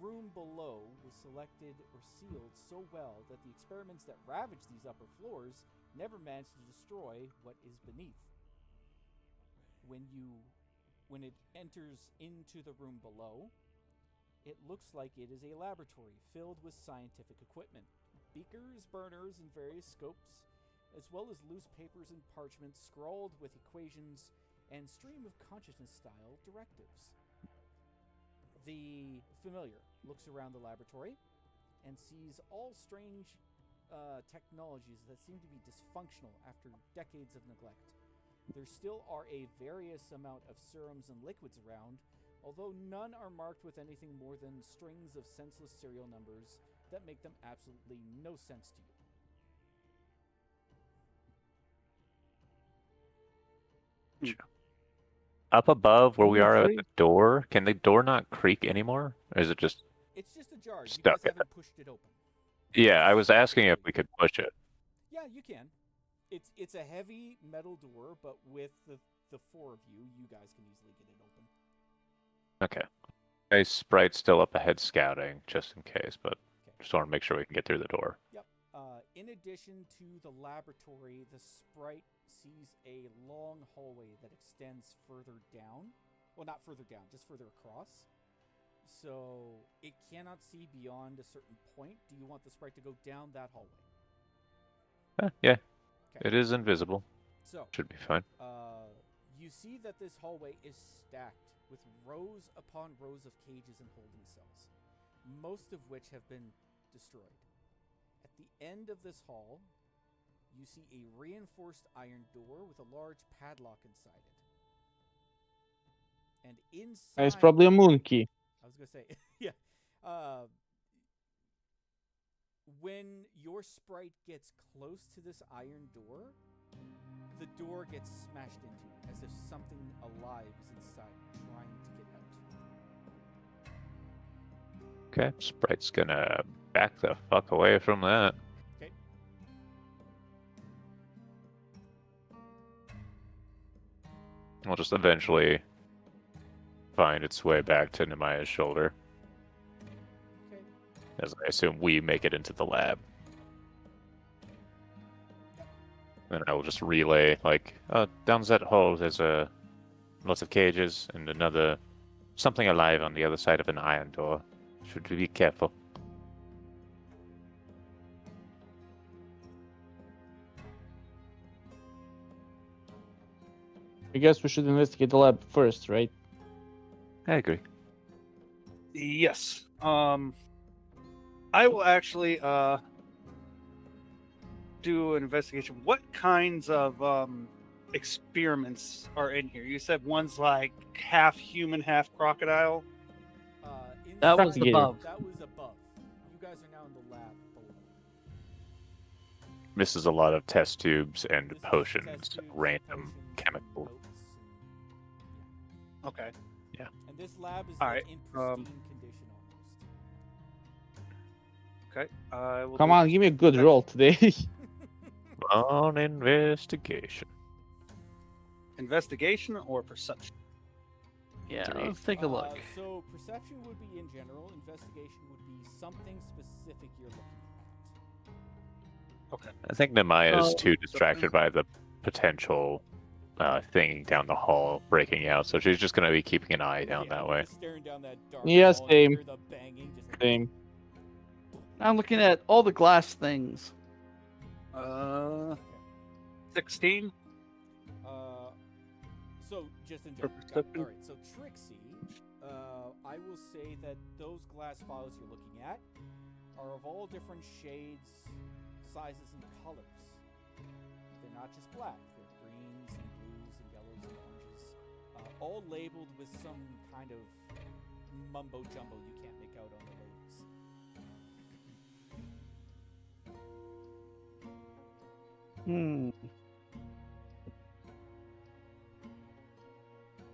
room below was selected or sealed so well that the experiments that ravage these upper floors never managed to destroy what is beneath. When it enters into the room below, it looks like it is a laboratory filled with scientific equipment. Beakers, burners, and various scopes, as well as loose papers and parchments scrawled with equations and stream of consciousness style directives. The familiar looks around the laboratory and sees all strange technologies that seem to be dysfunctional after decades of neglect. There still are a various amount of serums and liquids around, although none are marked with anything more than strings of senseless serial numbers that make them absolutely no sense to you. Up above where we are at Sorry? the door, can the door not creak anymore? Or is it just It's just ajar. You stuck guys in haven't pushed it open. Yeah, I was asking if we could push it. Yeah, you can. It's a heavy metal door, but with the four of you, you guys can easily get it open. Okay. A Sprite's still up ahead scouting, just in case, but Okay. just want to make sure we can get through the door. Yep. In addition to the laboratory, the sprite sees a long hallway that extends further down. Well, not further down, just further across. So it cannot see beyond a certain point. Do you want the sprite to go down that hallway? Yeah, Okay. it is invisible. So Should be fine. you see that this hallway is stacked with rows upon rows of cages and holding cells, most of which have been destroyed. At the end of this hall, you see a reinforced iron door with a large padlock inside it. And inside... It's probably a moon key. I was going to say, yeah. When your sprite gets close to this iron door, the door gets smashed into, as if something alive is inside, trying to get out. Okay, Sprite's gonna back the fuck away from that. Okay. We'll just eventually find its way back to Nemaya's shoulder, Okay. as I assume we make it into the lab. Then I will just relay, like, down that hall there's lots of cages and another something alive on the other side of an iron door. Should we be careful? I guess we should investigate the lab first, right? I agree. Yes. I will actually do an investigation. What kinds of experiments are in here? You said one's like half human, half crocodile. That was Investigator. above. That was above. You guys are now in the lab below. This is a lot of test tubes and This is potions, test tubes, random potions, chemicals. notes, Okay. and this lab is All like right, in pristine condition almost. Okay. I will. Come do- on, give me a good roll today. On investigation. Investigation or perception? Yeah, Three. let's take a look. So perception would be in general. Investigation would be something specific you're looking at. Okay. I think Nemaya is Oh, too distracted by the potential thing down the hall breaking out, so she's just going to be keeping an eye down Yeah, that you're way. just staring down that dark Yeah, hall, and same. you hear the banging, just like- Same. I'm looking at all the glass things. 16. So just in For general. perception? All right. So Trixie, I will say that those glass vials you're looking at are of all different shades, sizes, and colors. They're not just black. They're greens and blues and yellows and oranges, all labeled with some kind of mumbo jumbo you can't make out on the labels.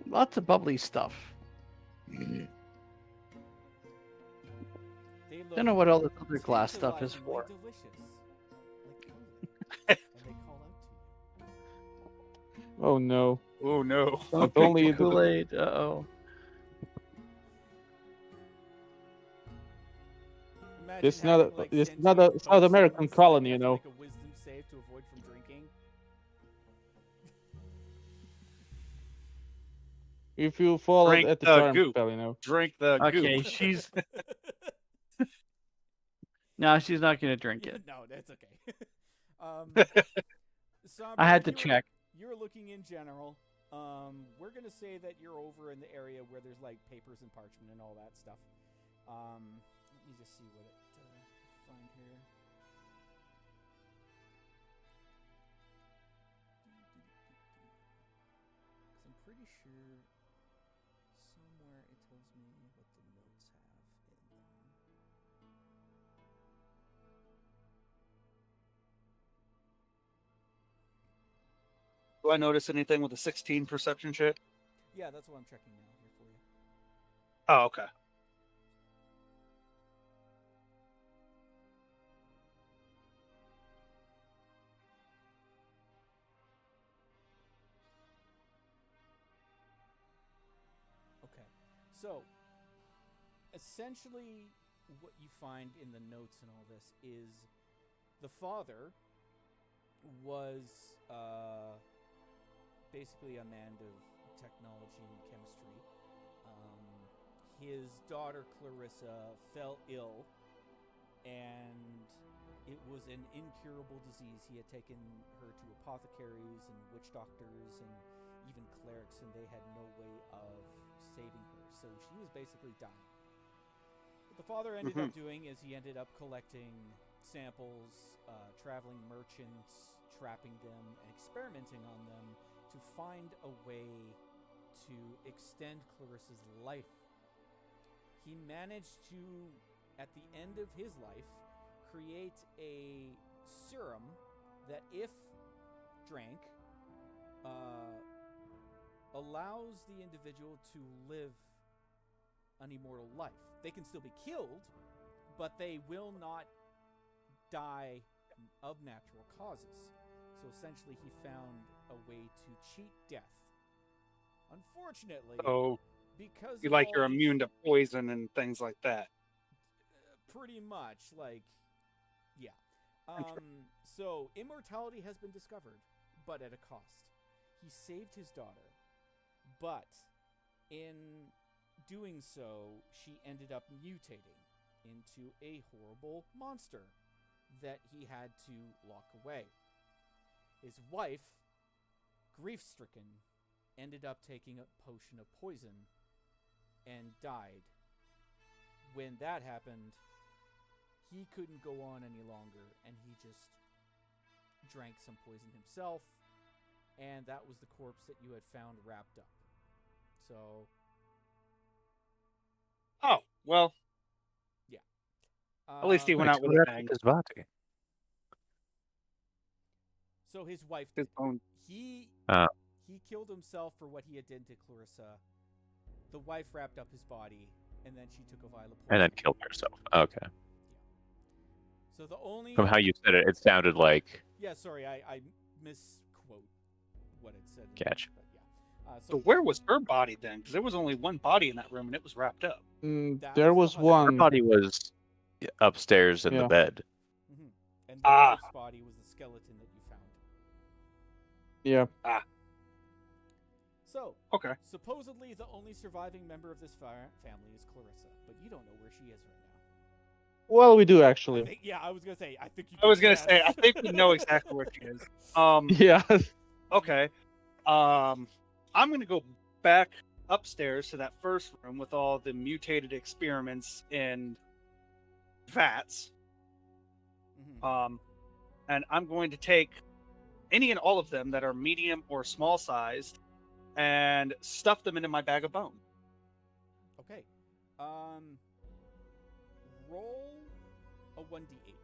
Lots of bubbly stuff. They look Don't know what all this other glass stuff is tantalizingly for. delicious, like Kool-Aid. And they call out to you. Oh no. Oh no. Not only the Kool-Aid. Uh-oh. Imagine It's not having, a- like, it's sentient not a South American potions that colony, you you have to know. make a wisdom save to avoid from drinking. If you fall Drink at the the charm goop. spell, you know. Drink the Okay, goop. she's... No, she's not going to drink it. No, that's okay. Sombra, I had to you were- check. You're looking in general. We're gonna say that you're over in the area where there's like papers and parchment and all that stuff. Let me just see what it find here. Because I'm pretty sure somewhere it tells me what the notes have in them. Do I notice anything with a 16 perception check? Yeah, that's what I'm checking now here for you. Oh, okay. Okay, so essentially what you find in the notes and all this is the father was basically a man of technology and chemistry. His daughter Clarissa fell ill, and it was an incurable disease. He had taken her to apothecaries and witch doctors and even clerics, and they had no way of saving her. So she was basically dying. What the father ended up doing is he ended up collecting samples, traveling merchants, trapping them, and experimenting on them to find a way to extend Clarissa's life. He managed to, at the end of his life, create a serum that, if drank, allows the individual to live an immortal life. They can still be killed, but they will not die of natural causes. So essentially, he found a way to cheat death. Unfortunately, because You of like all you're these- immune to poison and things like that. pretty much, like, yeah. So immortality has been discovered, but at a cost. He saved his daughter, but in doing so, she ended up mutating into a horrible monster that he had to lock away. His wife, grief-stricken, ended up taking a potion of poison and died. When that happened, he couldn't go on any longer, and he just drank some poison himself, and that was the corpse that you had found wrapped up. So, Oh, well, yeah. at least he went out with a bang. His body. So his wife His did. own. He killed himself for what he had done to Clarissa. The wife wrapped up his body, and then she took a vial of poison And then killed herself. Okay. So the only... From how you said it, it sounded like... Yeah, sorry, I misquote what it said. Gotcha. But yeah. So where was her body then? Because there was only one body in that room, and it was wrapped up. There was the Her one. body was upstairs in the Yeah. bed. Mm-hmm. And the wife's body was the skeleton that you found. Yeah. So, Okay. supposedly the only surviving member of this family is Clarissa, but you don't know where she is right now. Well, we do I actually. think, yeah, I was gonna say. I think you. I was gonna guess. say, I think we know exactly where she is. Yeah. Okay. I'm gonna go back upstairs to that first room with all the mutated experiments in vats. Mhm. And I'm going to take any and all of them that are medium or small sized and stuff them into my bag of bones. Okay. Roll a 1d8.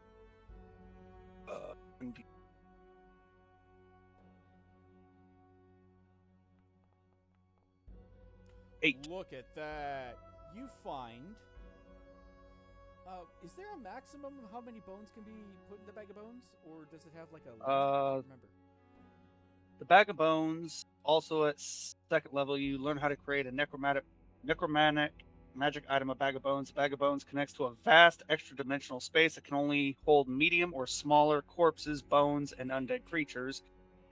8. Look at that. You find. Is there a maximum of how many bones can be put in the bag of bones, or does it have like a limit? I can't remember. The bag of bones. Also at 2nd level, you learn how to create a necromantic magic item. A bag of bones. A bag of bones connects to a vast extra-dimensional space that can only hold medium or smaller corpses, bones, and undead creatures.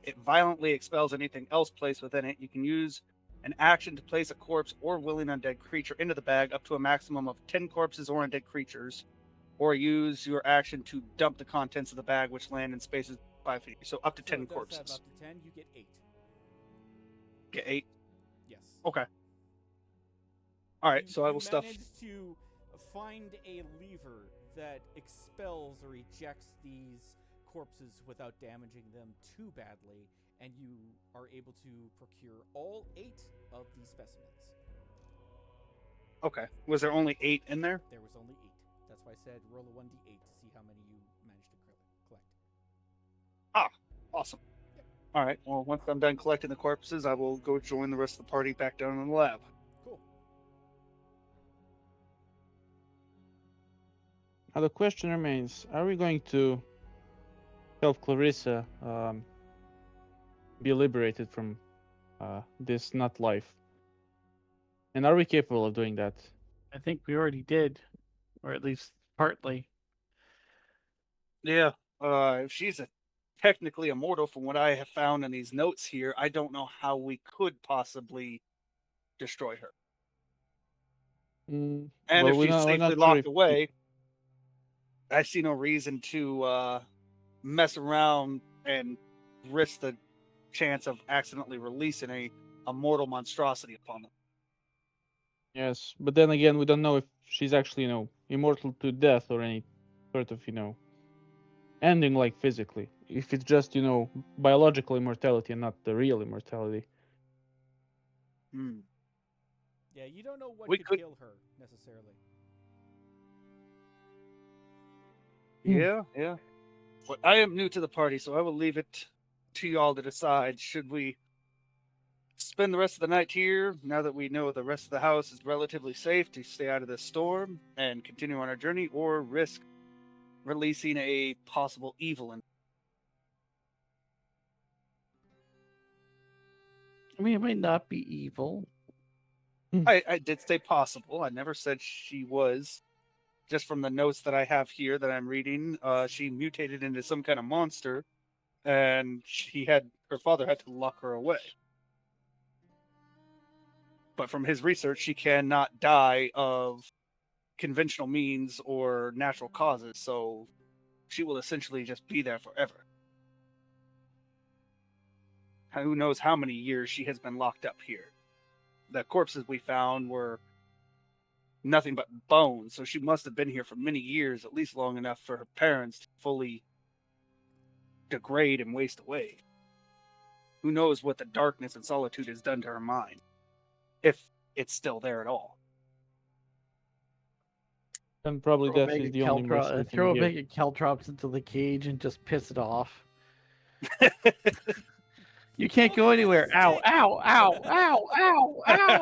It violently expels anything else placed within it. You can use an action to place a corpse or willing undead creature into the bag up to a maximum of 10 corpses or undead creatures, or use your action to dump the contents of the bag, which land in spaces 5 feet. So up to 10 it does corpses. have up to 10. You get 8. Get 8? Yes. Okay. All right, so I will stuff. You managed to find a lever that expels or ejects these corpses without damaging them too badly, and you are able to procure all 8 of these specimens. Okay. Was there only 8 in there? There was only 8. That's why I said roll a 1d8 to see how many you managed to collect. Awesome. Yep. All right. Well, once I'm done collecting the corpses, I will go join the rest of the party back down in the lab. Cool. Now the question remains: are we going to help Clarissa be liberated from this not life? And are we capable of doing that? I think we already did, or at least partly. Yeah. If she's technically immortal, from what I have found in these notes here, I don't know how we could possibly destroy her. And if she's safely locked away, I see no reason to mess around and risk the chance of accidentally releasing a mortal monstrosity upon them. Yes, but then again, we don't know if she's actually, immortal to death or any sort of, ending like physically. If it's just, biological immortality and not the real immortality. Yeah, you don't know what could kill her necessarily. Yeah. Well, I am new to the party, so I will leave it to y'all to decide. Should we spend the rest of the night here, now that we know the rest of the house is relatively safe, to stay out of this storm and continue on our journey, or risk releasing a possible evil? I mean, it might not be evil. I did say possible. I never said she was. Just from the notes that I have here that I'm reading, she mutated into some kind of monster, and her father had to lock her away. But from his research, she cannot die of conventional means or natural causes, so she will essentially just be there forever. Who knows how many years she has been locked up here. The corpses we found were nothing but bones, so she must have been here for many years, at least long enough for her parents to fully degrade and waste away. Who knows what the darkness and solitude has done to her mind, if it's still there at all. And probably death is the only mercy. Throw a bag of caltrops into the cage and just piss it off. You can't go anywhere. Ow, ow, ow, ow, ow, ow.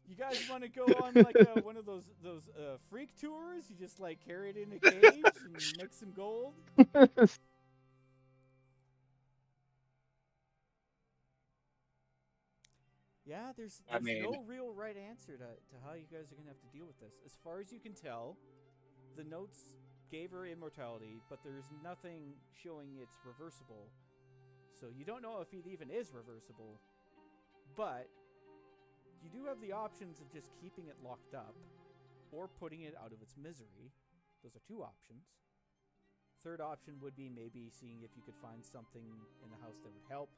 You guys want to go on like one of those freak tours? You just like carry it in a cage and make some gold? Yeah, there's no real right answer to how you guys are going to have to deal with this. As far as you can tell, the notes gave her immortality, but there's nothing showing it's reversible. So you don't know if it even is reversible, but you do have the options of just keeping it locked up or putting it out of its misery. Those are 2 options. Third option would be maybe seeing if you could find something in the house that would help.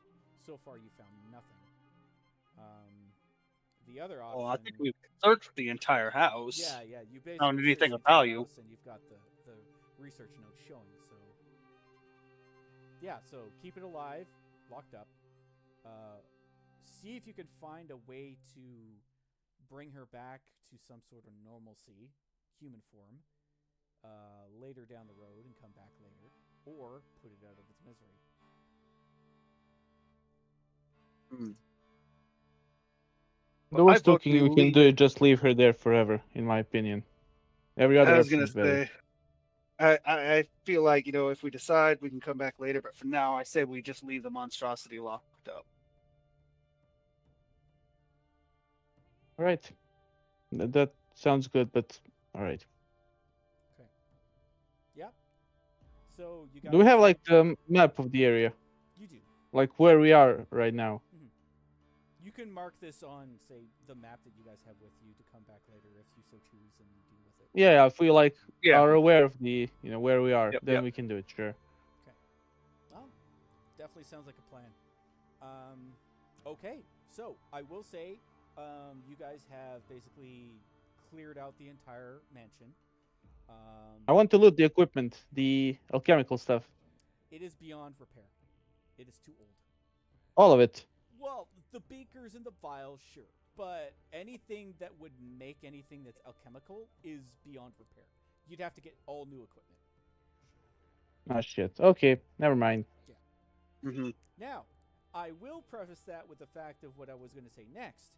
So far, you found nothing. The other option... Well, I think we've searched the entire house. Yeah. You basically found anything of value. And you've got the research notes showing, so... Yeah, so keep it alive, locked up. See if you can find a way to bring her back to some sort of normalcy, human form, later down the road and come back later, or put it out of its misery. The I worst vote thing we we can leave do it. is just leave her there forever, in my opinion. Every other I was option gonna is better. say, I feel like if we decide, we can come back later. But for now, I say we just leave the monstrosity locked up. All right. That sounds good, but all right. Yeah. So you guys. Do we have like decide- the map of the area, You do. like where we are right now? You can mark this on, say, the map that you guys have with you to come back later if you so choose and deal with it. Yeah, if we like Yeah. are aware of the where we are, Yep, then yep. we can do it. Sure. Well, definitely sounds like a plan. Okay, so I will say, you guys have basically cleared out the entire mansion. I want to loot the equipment, the alchemical stuff, It is beyond repair. It is too old. all of it. Well, the beakers and the vials, sure, but anything that would make anything that's alchemical is beyond repair. You'd have to get all new equipment. Ah, shit. Okay, never mind. Mm-hmm. Now, I will preface that with the fact of what I was going to say next.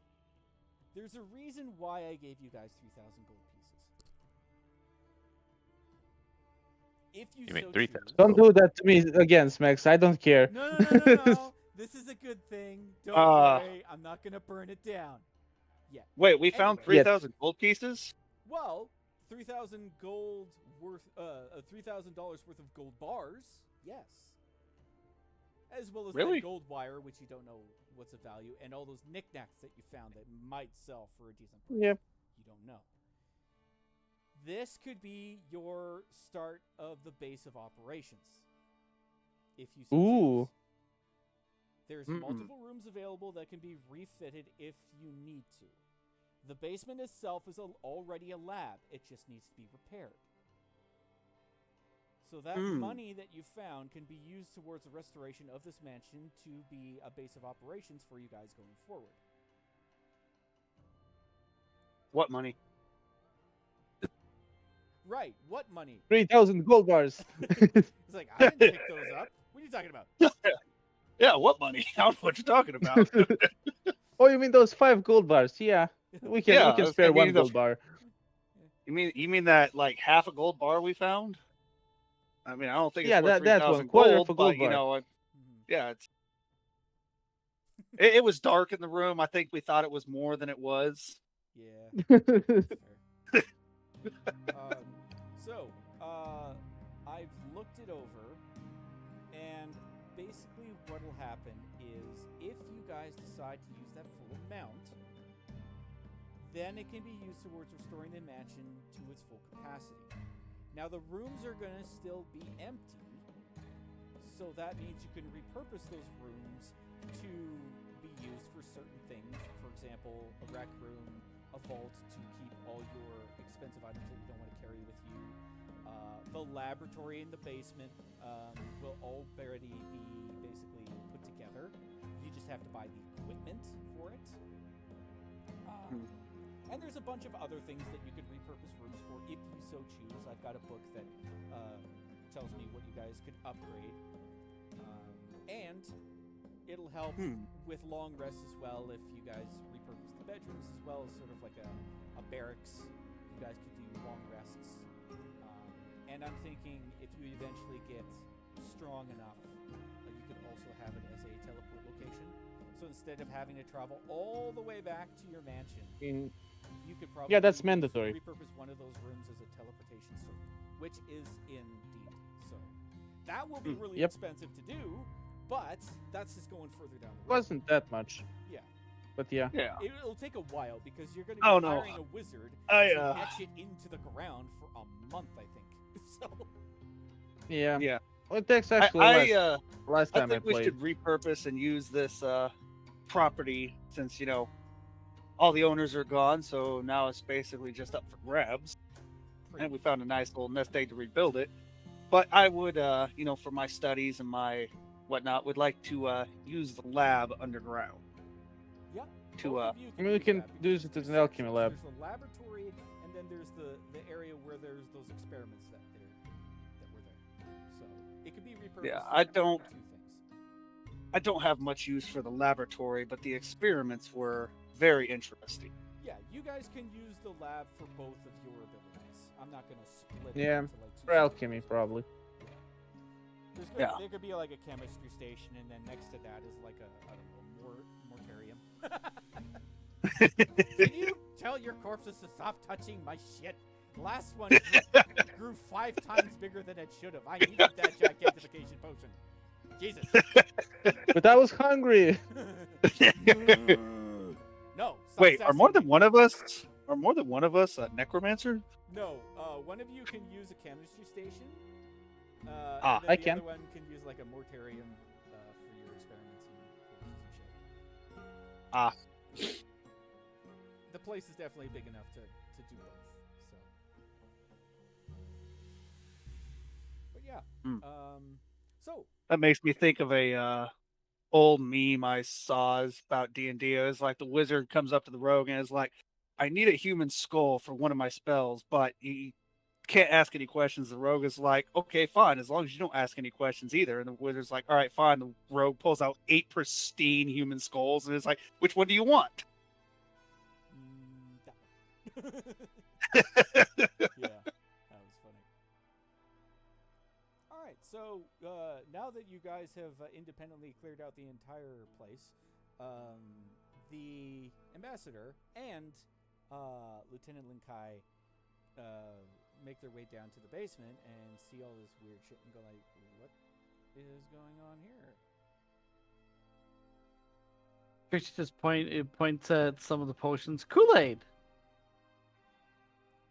There's a reason why I gave you guys 3,000 gold pieces. If you, You mean so 3,000? choose- Don't do that to me again, Smax. I don't care. No. This is a good thing. Don't worry. I'm not going to burn it down. Wait, we found Anyway. 3,000 gold pieces. Well, 3,000 gold worth, $3,000 worth of gold bars, yes. As well as Really? that gold wire, which you don't know what's of value, and all those knickknacks that you found that might sell for a decent price. Yep. You don't know. This could be your start of the base of operations. If you so Ooh. choose. There's multiple rooms available that can be refitted if you need to. The basement itself is already a lab. It just needs to be repaired. So that money that you found can be used towards the restoration of this mansion to be a base of operations for you guys going forward. What money? Right. What money? 3,000 gold bars. It's like, I didn't pick those up. What are you talking about? Yeah, what money? I don't know what you're talking about. Oh, you mean those 5 gold bars? Yeah, we can Yeah, we can I spare mean, 1 gold bar. You mean that like half a gold bar we found? I mean, I don't think Yeah, it's worth that one, 3,000 quarter gold, of a but gold bar. yeah, it was dark in the room. I think we thought it was more than it was. Yeah. That's fair. So, I've looked it over, and basically what will happen is if you guys decide to use that full amount, then it can be used towards restoring the mansion to its full capacity. Now, the rooms are going to still be empty, so that means you can repurpose those rooms to be used for certain things. For example, a rec room, a vault to keep all your expensive items that you don't want to carry with you. The laboratory in the basement will already be basically put together. You just have to buy the equipment for it. And there's a bunch of other things that you could repurpose rooms for if you so choose. I've got a book that tells me what you guys could upgrade. And it'll help with long rests as well if you guys repurpose the bedrooms as well as sort of like a barracks. You guys could do long rests. And I'm thinking if you eventually get strong enough, you could also have it as a teleport location. So instead of having to travel all the way back to your mansion, you could probably that's mandatory. repurpose one of those rooms as a teleportation circle, which is in D&D. So that will be really expensive to do, but that's just going further down the road. Wasn't that much. Yeah. But yeah. Yeah. It'll take a while because you're going to be hiring a wizard to etch it into the ground for a month, I think. So. Yeah. Yeah. Well, it takes actually last I time I think we played. should repurpose and use this property since all the owners are gone, so now it's basically just up for grabs. And we found a nice little nest egg to rebuild it. But I would, for my studies and my whatnot, would like to use the lab underground. Yeah. To we can use it as an alchemy lab. There's the laboratory, and then there's the area where there's those experiments that were there. So it could be repurposed. Yeah, for two things. I don't have much use for the laboratory, but the experiments were very interesting. Yeah, you guys can use the lab for both of your abilities. I'm not gonna split it Yeah, into like two for alchemy, separate probably. Yeah. There could be like a chemistry station, and then next to that is like a, I don't know, mortarium. Can you tell your corpses to stop touching my shit? The last one grew 5 times bigger than it should have. I needed that gigantification potion. Jesus. But I was hungry. No. Stop Wait, are more sassing than me. one of us? Are more than one of us a necromancer? No. One of you can use a chemistry station. And I then the can. other one can use like a mortarium for your experiments and shit. The place is definitely big enough to do both. So. But yeah. So. That makes me think of a old meme I saw is about D&D. It was like the wizard comes up to the rogue and is like, I need a human skull for one of my spells, but he can't ask any questions. The rogue is like, okay, fine, as long as you don't ask any questions either. And the wizard's like, all right, fine. The rogue pulls out 8 pristine human skulls and is like, which one do you want? That one. Yeah, that was funny. All right, so now that you guys have independently cleared out the entire place, the ambassador and Lieutenant Lin Kai make their way down to the basement and see all this weird shit and go like, what is going on here? Trixie just points at some of the potions. Kool-Aid!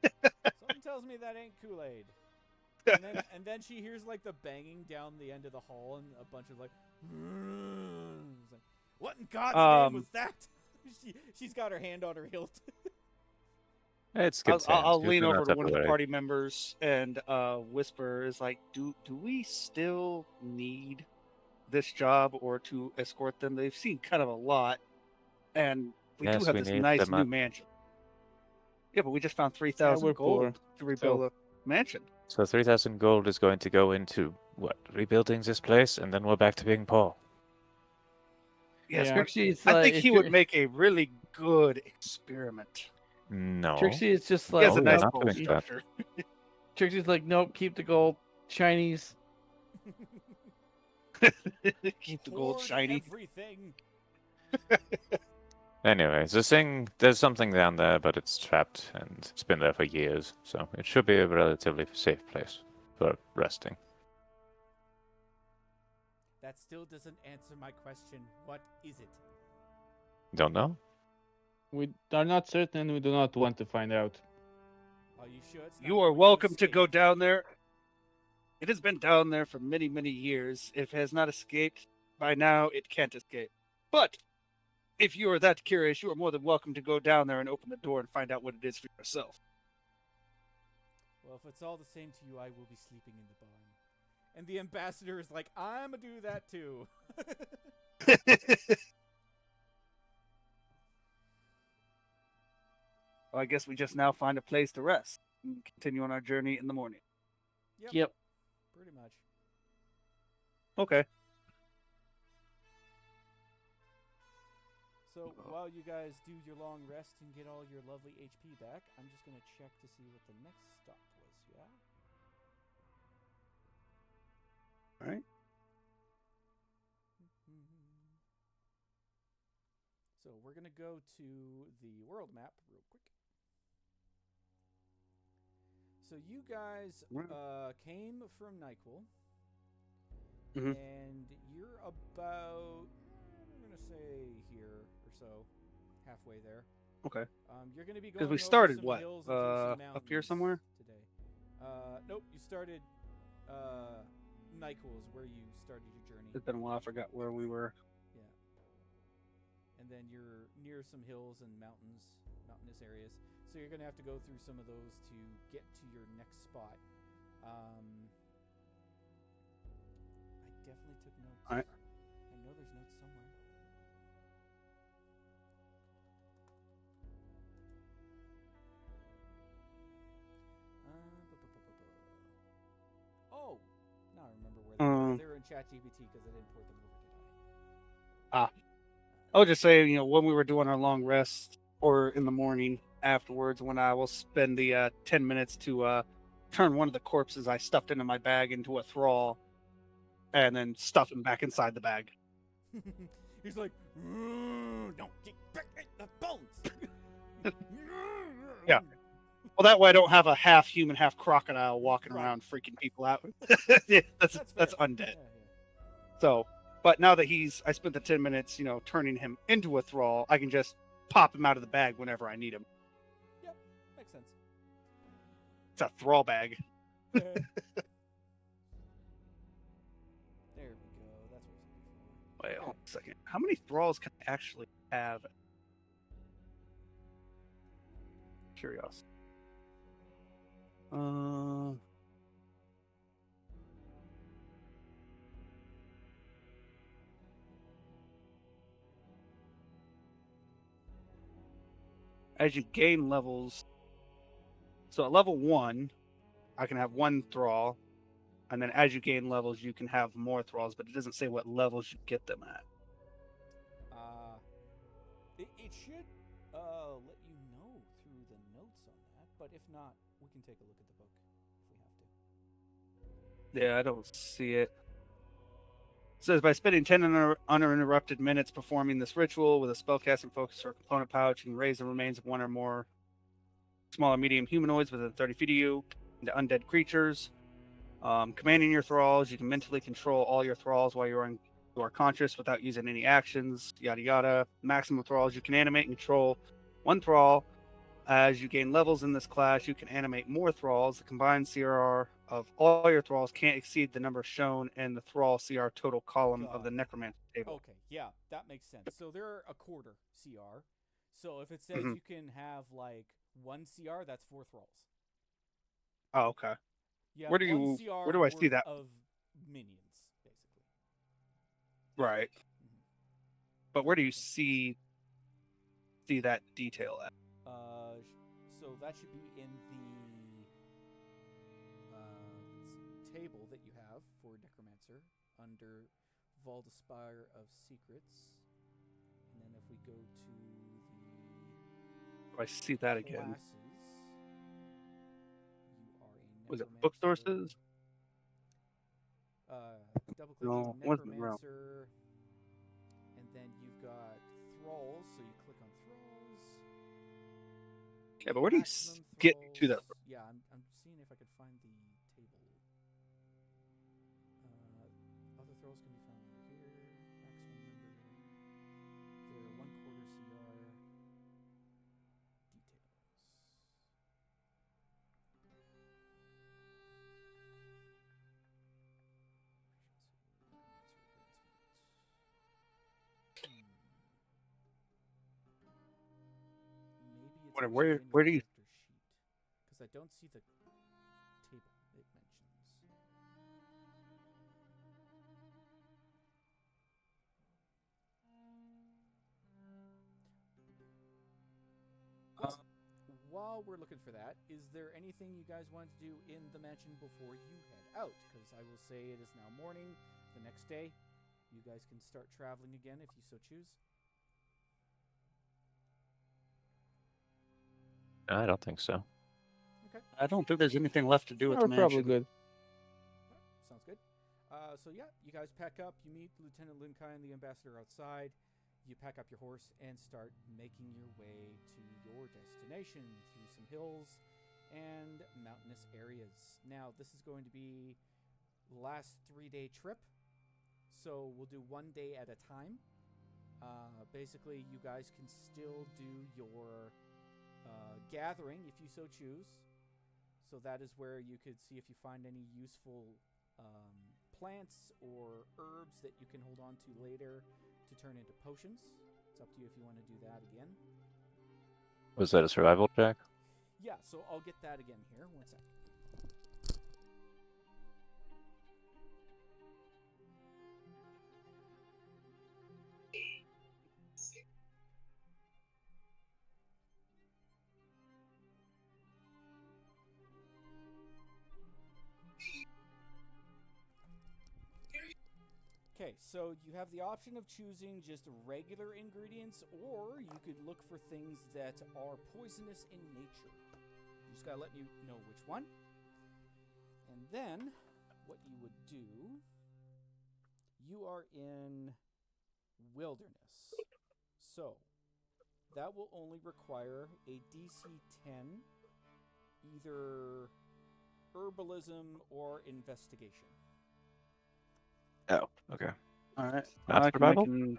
Something tells me that ain't Kool-Aid. And then she hears like the banging down the end of the hall and a bunch of like, what in God's name was that? She's got her hand on her hilt. It's good. I'll lean over to one of the party members and whisper, is like, do we still need this job or to escort them? They've seen kind of a lot, and we do have this nice new mansion. Yeah, but we just found 3,000 gold to rebuild a mansion. So 3,000 gold is going to go into what? Rebuilding this place, and then we're back to being poor. Yes, Trixie, I think he would make a really good experiment. No. Trixie is just He like, has a nice not gold doing that. structure. Trixie's like, nope, keep the gold. Shinies. Keep the gold Hoard shiny. everything. Anyways, there's something down there, but it's trapped, and it's been there for years, so it should be a relatively safe place for resting. That still doesn't answer my question. What is it? Don't know? We are not certain. We do not want to find out. Are you sure it's not You are going welcome to escape? go down there. It has been down there for many, many years. If it has not escaped by now, it can't escape. But if you are that curious, you are more than welcome to go down there and open the door and find out what it is for yourself. Well, if it's all the same to you, I will be sleeping in the barn. And the ambassador is like, I'm gonna do that too. Well, I guess we just now find a place to rest and continue on our journey in the morning. Yep. Pretty much. Okay. So while you guys do your long rest and get all your lovely HP back, I'm just gonna check to see what the next stop was. Yeah. All right. So we're gonna go to the world map real quick. So you guys came from Nyquil, and you're about, I'm gonna say here or so, halfway there. Okay. You're gonna be going Because we over started some what? hills and through some Up here mountains somewhere? today. Nope. You started. Nyquil is where you started your journey. It's been a while. I forgot where we were. Yeah. And then you're near some hills and mountainous areas. So you're going to have to go through some of those to get to your next spot. I definitely took notes. All right. I know there's notes somewhere. Oh! Now I remember where they were. They were in ChatGPT because I didn't port them over, did I? I was just saying, when we were doing our long rest or in the morning afterwards, when I will spend the 10 minutes to turn one of the corpses I stuffed into my bag into a thrall and then stuff him back inside the bag. He's like, no, get back in the bones. Yeah. Well, that way I don't have a half human, half crocodile walking Right. around freaking people out. Yeah, that's fair. undead. Yeah. So, but now that I spent the 10 minutes, turning him into a thrall, I can just pop him out of the bag whenever I need him. Yep, makes sense. It's a thrall bag. There we go. That's what I was looking for. Wait, hold on a second. How many thralls can I actually have? Curiosity. As you gain levels, so at level 1, I can have 1 thrall, and then as you gain levels, you can have more thralls, but it doesn't say what levels you get them at. It should let you know through the notes on that, but if not, we can take a look at the book if we have to. Yeah, I don't see it. It says, by spending 10 uninterrupted minutes performing this ritual with a spellcasting focus or component pouch, you can raise the remains of one or more small or medium humanoids within 30 feet of you into undead creatures. Commanding your thralls, you can mentally control all your thralls while you are conscious without using any actions, yada yada. Maximum thralls, you can animate and control 1 thrall. As you gain levels in this class, you can animate more thralls. The combined CR of all your thralls can't exceed the number shown in the thrall CR total column of the necromancer table. Okay, yeah, that makes sense. So they're a quarter CR. So if it says you can have like 1 CR, that's 4 thralls. Oh, okay. Yeah, Where do I see that? Of minions, basically. Right. But where do you see that detail at? So that should be in the table that you have for Necromancer under Valdespire of Secrets. And then if we go to I see that again. classes, you are a Was it Necromancer. book sources? Double click No, on wasn't around. Necromancer, and then you've got Thralls, so you click on Thralls. Yeah, but where do you get to that? Yeah, I'm seeing if I could find the table. Other thralls can be found over here. Maximum number. They're 1/4 CR. Details. Maybe it's Where do you? Because I don't see the table it mentions. Well, while we're looking for that, is there anything you guys want to do in the mansion before you head out? Because I will say it is now morning. The next day, you guys can start traveling again if you so choose. I don't think so. Okay. I don't think there's anything left to do at the We're probably mansion. good. Sounds good. So yeah, you guys pack up. You meet Lieutenant Linkai and the ambassador outside. You pack up your horse and start making your way to your destination through some hills and mountainous areas. Now, this is going to be the last 3-day trip, so we'll do 1 day at a time. Basically, you guys can still do your gathering if you so choose. So that is where you could see if you find any useful plants or herbs that you can hold on to later to turn into potions. It's up to you if you want to do that again. Was that a survival check? Yeah, so I'll get that again here. 1 second. Okay, so you have the option of choosing just regular ingredients, or you could look for things that are poisonous in nature. You just gotta let me know which one. And then, what you would do, you are in wilderness. So, that will only require a DC 10, either herbalism or investigation. Oh, okay. All right. Not I survival? can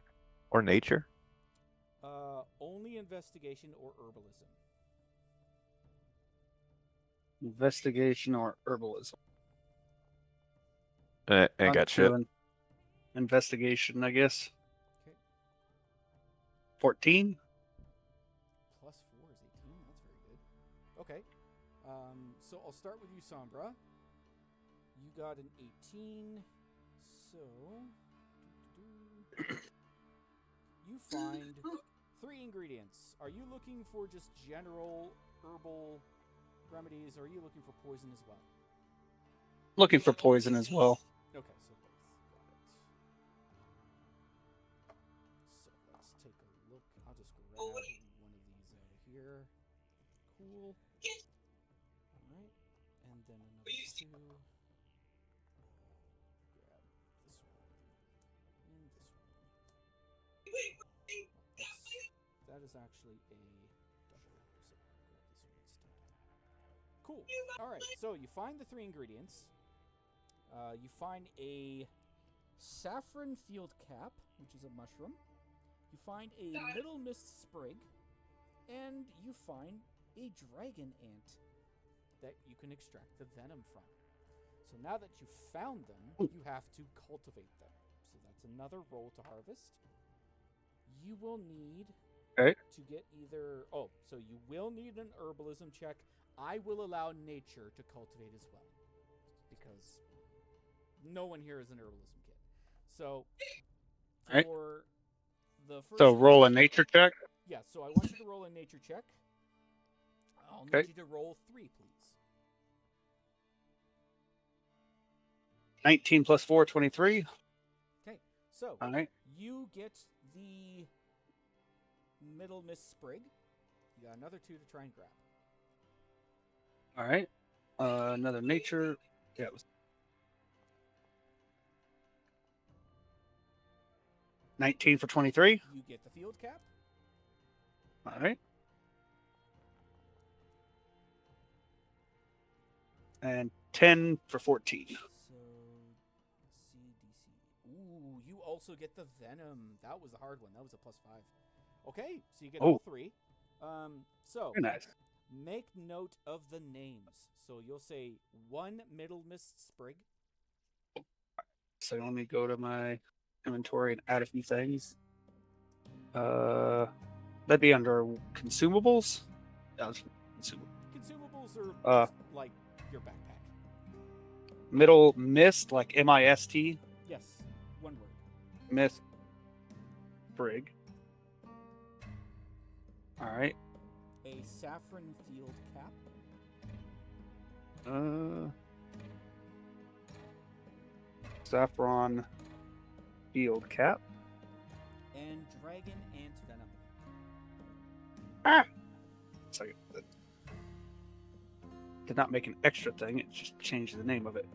Or nature? Only investigation or herbalism. investigation or herbalism. Ain't I'll got do shit. an investigation, I guess. Okay. 14. Plus 4 is 18. That's very good. Okay. So I'll start with you, Sombra. You got an 18. So you find 3 ingredients. Are you looking for just general herbal remedies, or are you looking for poison as well? Looking for poison as well. Okay, so both. Got it. So let's take a look. I'll just grab one of these out of here. Cool. Alright. And then another 2. Grab this one. And this one. That is actually a double. So I'll grab this one instead. Cool. Alright, so you find the 3 ingredients. You find a saffron field cap, which is a mushroom. You find a middle mist sprig, and you find a dragon ant that you can extract the venom from. So now that you've found them, you have to cultivate them. So that's another roll to harvest. You will need to get either... Oh, so you will need an herbalism check. I will allow nature to cultivate as well, because no one here is an herbalism kit. So for the first... So roll a nature check. Yeah, so I want you to roll a nature check. I'll need you to roll 3, please. 19 plus 4, 23. Okay, so All right. you get the middle mist sprig. You got another 2 to try and grab. All right. Another nature. Yeah, it was 19 for 23. You get the field cap. All right. And 10 for 14. So, CDC. Ooh, you also get the venom. That was a hard one. That was a plus 5. Okay, so you get all 3. So, Very nice. make note of the names. So you'll say 1 middle mist sprig. So let me go to my inventory and add a few things. That'd be under consumables. Yeah, Consumables are just like your backpack. Middle mist, like MIST. Yes, one word. Mist. Sprig. All right. A saffron field cap. Saffron field cap. And dragon ant venom. So that did not make an extra thing. It just changed the name of it.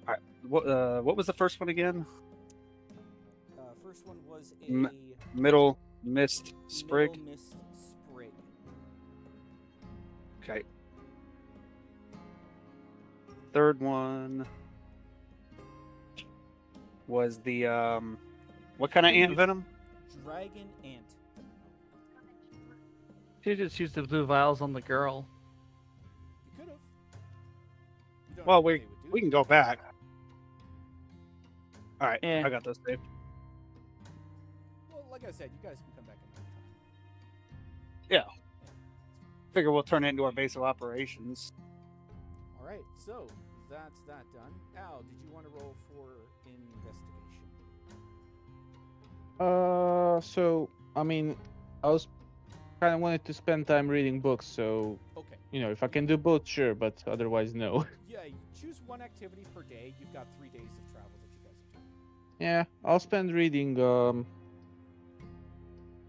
All right. What was the first one again? First one was a Middle mist sprig. middle mist sprig. Okay. Third one was the what kind of ant venom? Dragon ant. You just used the blue vials on the girl. You could have. Well, we can go back. All right, Yeah. I got those saved. Well, like I said, you guys can come back another time. Yeah. Figure we'll turn it into our base of operations. All right, so that's that done. Al, did you want to roll for investigation? So I mean, I was kind of wanted to spend time reading books, so Okay. if I can do both, sure, but otherwise, no. Yeah, you choose one activity per day. You've got 3 days of travel that you guys are doing. Yeah, I'll spend reading.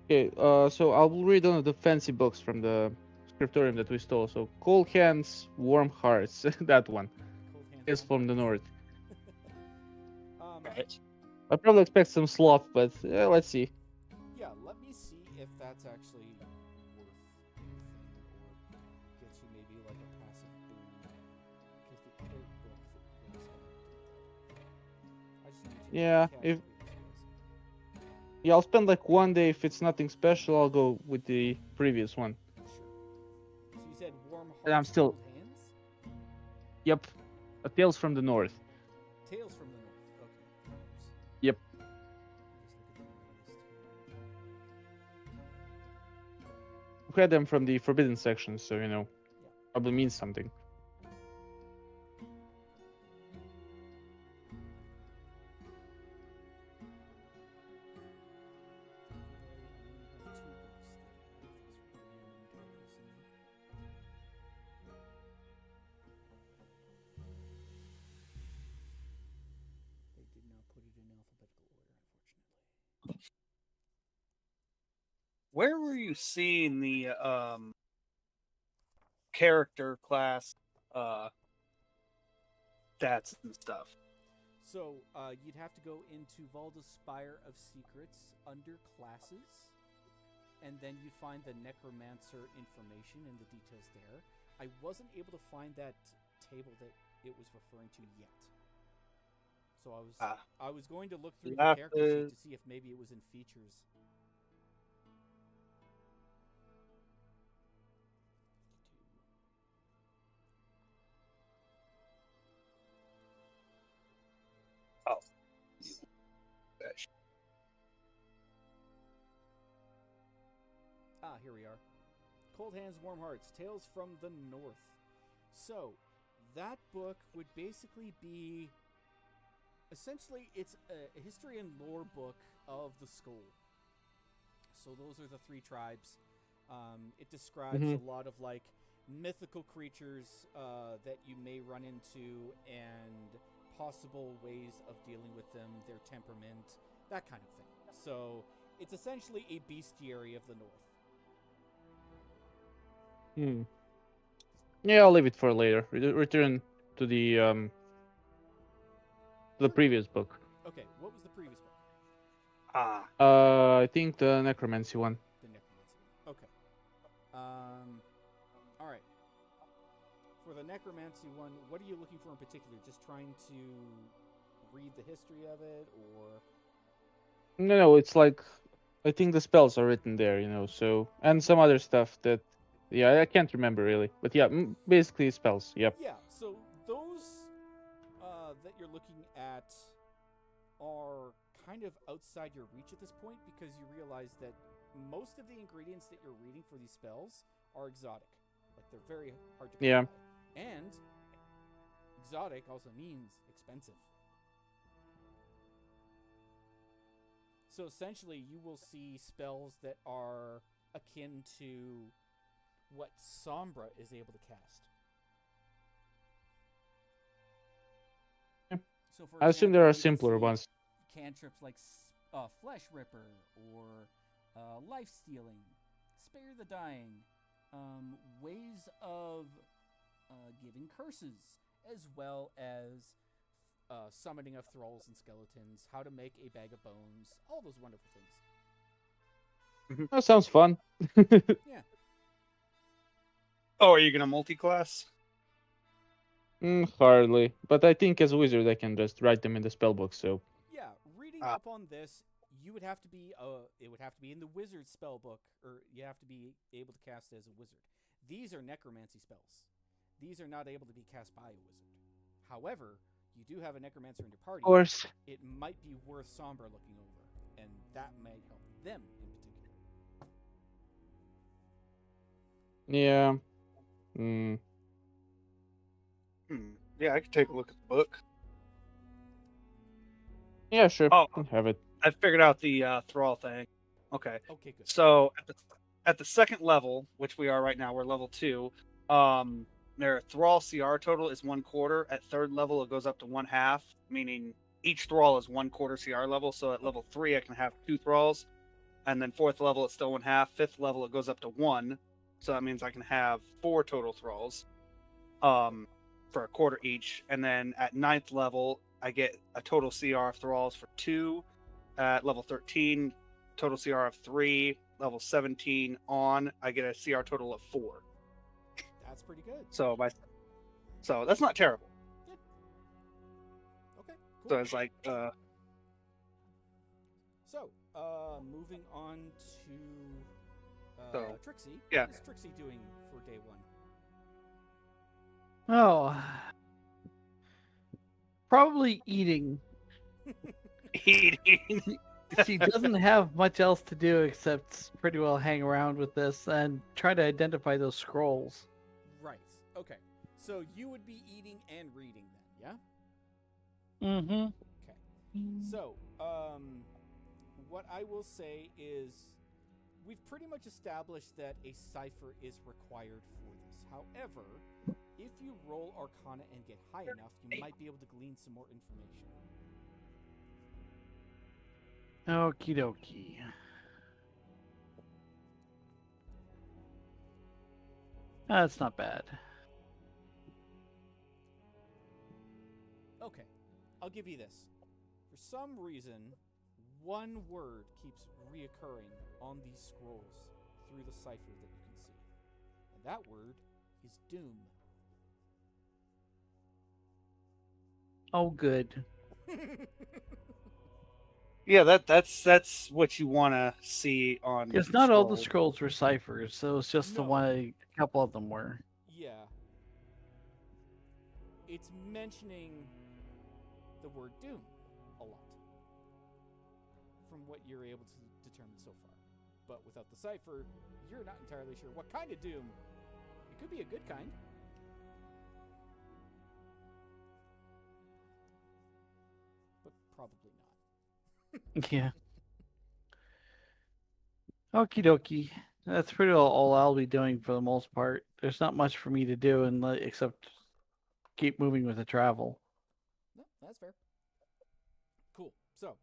Okay, so I'll read one of the fancy books from the scriptorium that we stole. So, Cold Hands, Warm Hearts, that one Cold hands. is warm from the hearts. north. Right. I probably expect some sloth, but let's see. Yeah, let me see if that's actually worth anything or gets you maybe like a passive boon. Because the other book that you guys had did that. I just need to Yeah, know if what category this was. yeah, I'll spend like one day. If it's nothing special, I'll go with the previous one. Sure. So you said warm hearts, And I'm still- cold hands? Yep, Tales from the North. Tales from the North. Okay. Oops. Yep. Just look at the list here. We had them from the forbidden section, so Yeah. probably means something. They did not put it in alphabetical order, unfortunately. Where were you seeing the character class stats and stuff? So you'd have to go into Valda's Spire of Secrets under classes, and then you'd find the Necromancer information and the details there. I wasn't able to find that table that it was referring to yet. So I was going to look through You the have character to- sheet to see if maybe it was in features. Oh. Ah, here we are. Cold Hands, Warm Hearts, Tales from the North. So, that book would basically be... Essentially, it's a history and lore book of the Skull. So those are the 3 tribes. It describes Mhm. a lot of, like, mythical creatures that you may run into and possible ways of dealing with them, their temperament, that kind of thing. So, it's essentially a bestiary of the North. Yeah, I'll leave it for later. Return to the previous book. Okay, what was the previous book? I think the necromancy one. The necromancy one. Okay. All right. For the necromancy one, what are you looking for in particular? Just trying to read the history of it, or No, it's like I think the spells are written there, so and some other stuff that I can't remember really. But yeah, basically spells. Yep. yeah. So those that you're looking at are kind of outside your reach at this point because you realize that most of the ingredients that you're reading for these spells are exotic. Like they're very hard to come Yeah. by. And exotic also means expensive. So essentially, you will see spells that are akin to what Sombra is able to cast. Yep. So for I assume example, there are you could simpler see ones. cantrips like Flesh Ripper or Life Stealing, Spare the Dying, ways of giving curses, as well as summoning of thralls and skeletons, how to make a bag of bones, all those wonderful things. That sounds fun. Yeah. Oh, are you gonna multi-class? Hardly, but I think as a wizard I can just write them in the spellbook. So Yeah, reading up on this, you would have to be it would have to be in the wizard spellbook, or you have to be able to cast as a wizard. These are necromancy spells. These are not able to be cast by a wizard. However, you do have a necromancer in your party. of course, It might be worth Sombra looking over, and that might help them in particular. yeah. Yeah, I could take a look at the book. Yeah, sure. Oh. Can have it. I figured out the thrall thing. Okay. Okay, good. So at the second level, which we are right now, we're level 2. Their thrall CR total is 1/4. At third level, it goes up to 1/2, meaning each thrall is 1/4 CR level. So at level 3, I can have 2 thralls, and then fourth level, it's still 1/2. Fifth level, it goes up to 1, so that means I can have 4 total thralls, for 1/4 each. And then at ninth level, I get a total CR of thralls for 2. At level 13, total CR of 3. Level 17 on, I get a CR total of 4. That's pretty good. So that's not terrible. Good. Okay, cool. So it's like So, moving on to Trixie. yeah. What is Trixie doing for day 1? Oh, probably eating. eating. She doesn't have much else to do except pretty well hang around with this and try to identify those scrolls. Right. Okay. So you would be eating and reading then, yeah? Mm-hmm. Okay. So, what I will say is we've pretty much established that a cipher is required for this. However, if you roll Arcana and get high enough, you might be able to glean some more information. Okie dokie. That's not bad. Okay, I'll give you this. For some reason, one word keeps reoccurring on these scrolls through the cipher that you can see. And that word is doom. Oh, good. Yeah, that's what you want to see on. Because not all the scrolls were ciphers, so it's just the No. one, a couple of them were. Yeah. It's mentioning the word doom a lot from what you're able to determine so far. But without the cipher, you're not entirely sure what kind of doom. It could be a good kind. But probably not. Yeah. Okie dokie. That's pretty well all I'll be doing for the most part. There's not much for me to do except keep moving with the travel. No, that's fair. Cool. So,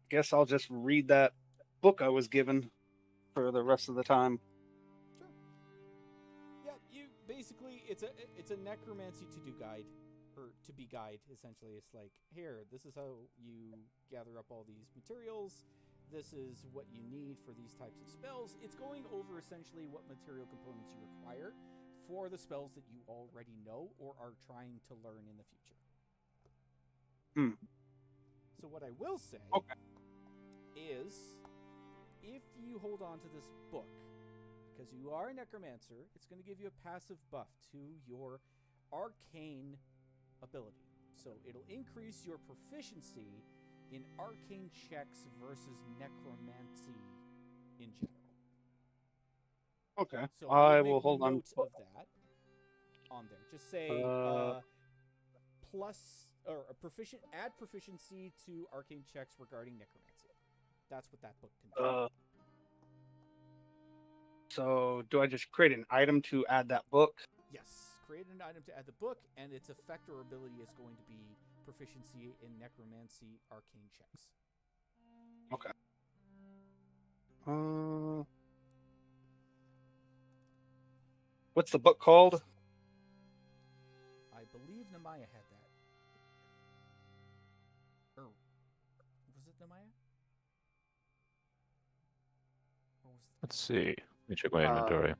guess I'll just read that book I was given for the rest of the time. Sure. Yeah, you basically it's a necromancy to do guide. Or to be guide, essentially. It's like, here, this is how you gather up all these materials. This is what you need for these types of spells. It's going over essentially what material components you require for the spells that you already know or are trying to learn in the future. So what I will say is, if you hold on to this book, because you are a necromancer, it's going to give you a passive buff to your arcane ability. So it'll increase your proficiency in arcane checks versus necromancy in general. Okay. So I we'll will hold on. note of that on there. Just say plus or add proficiency to arcane checks regarding necromancy. That's what that book contains. So do I just create an item to add that book? Yes. Create an item to add the book, and its effect or ability is going to be proficiency in necromancy arcane checks. Okay. What's the book called? I believe Nemaya had that. Or was it Nemaya? Or was it Let's see. Let me check my inventory.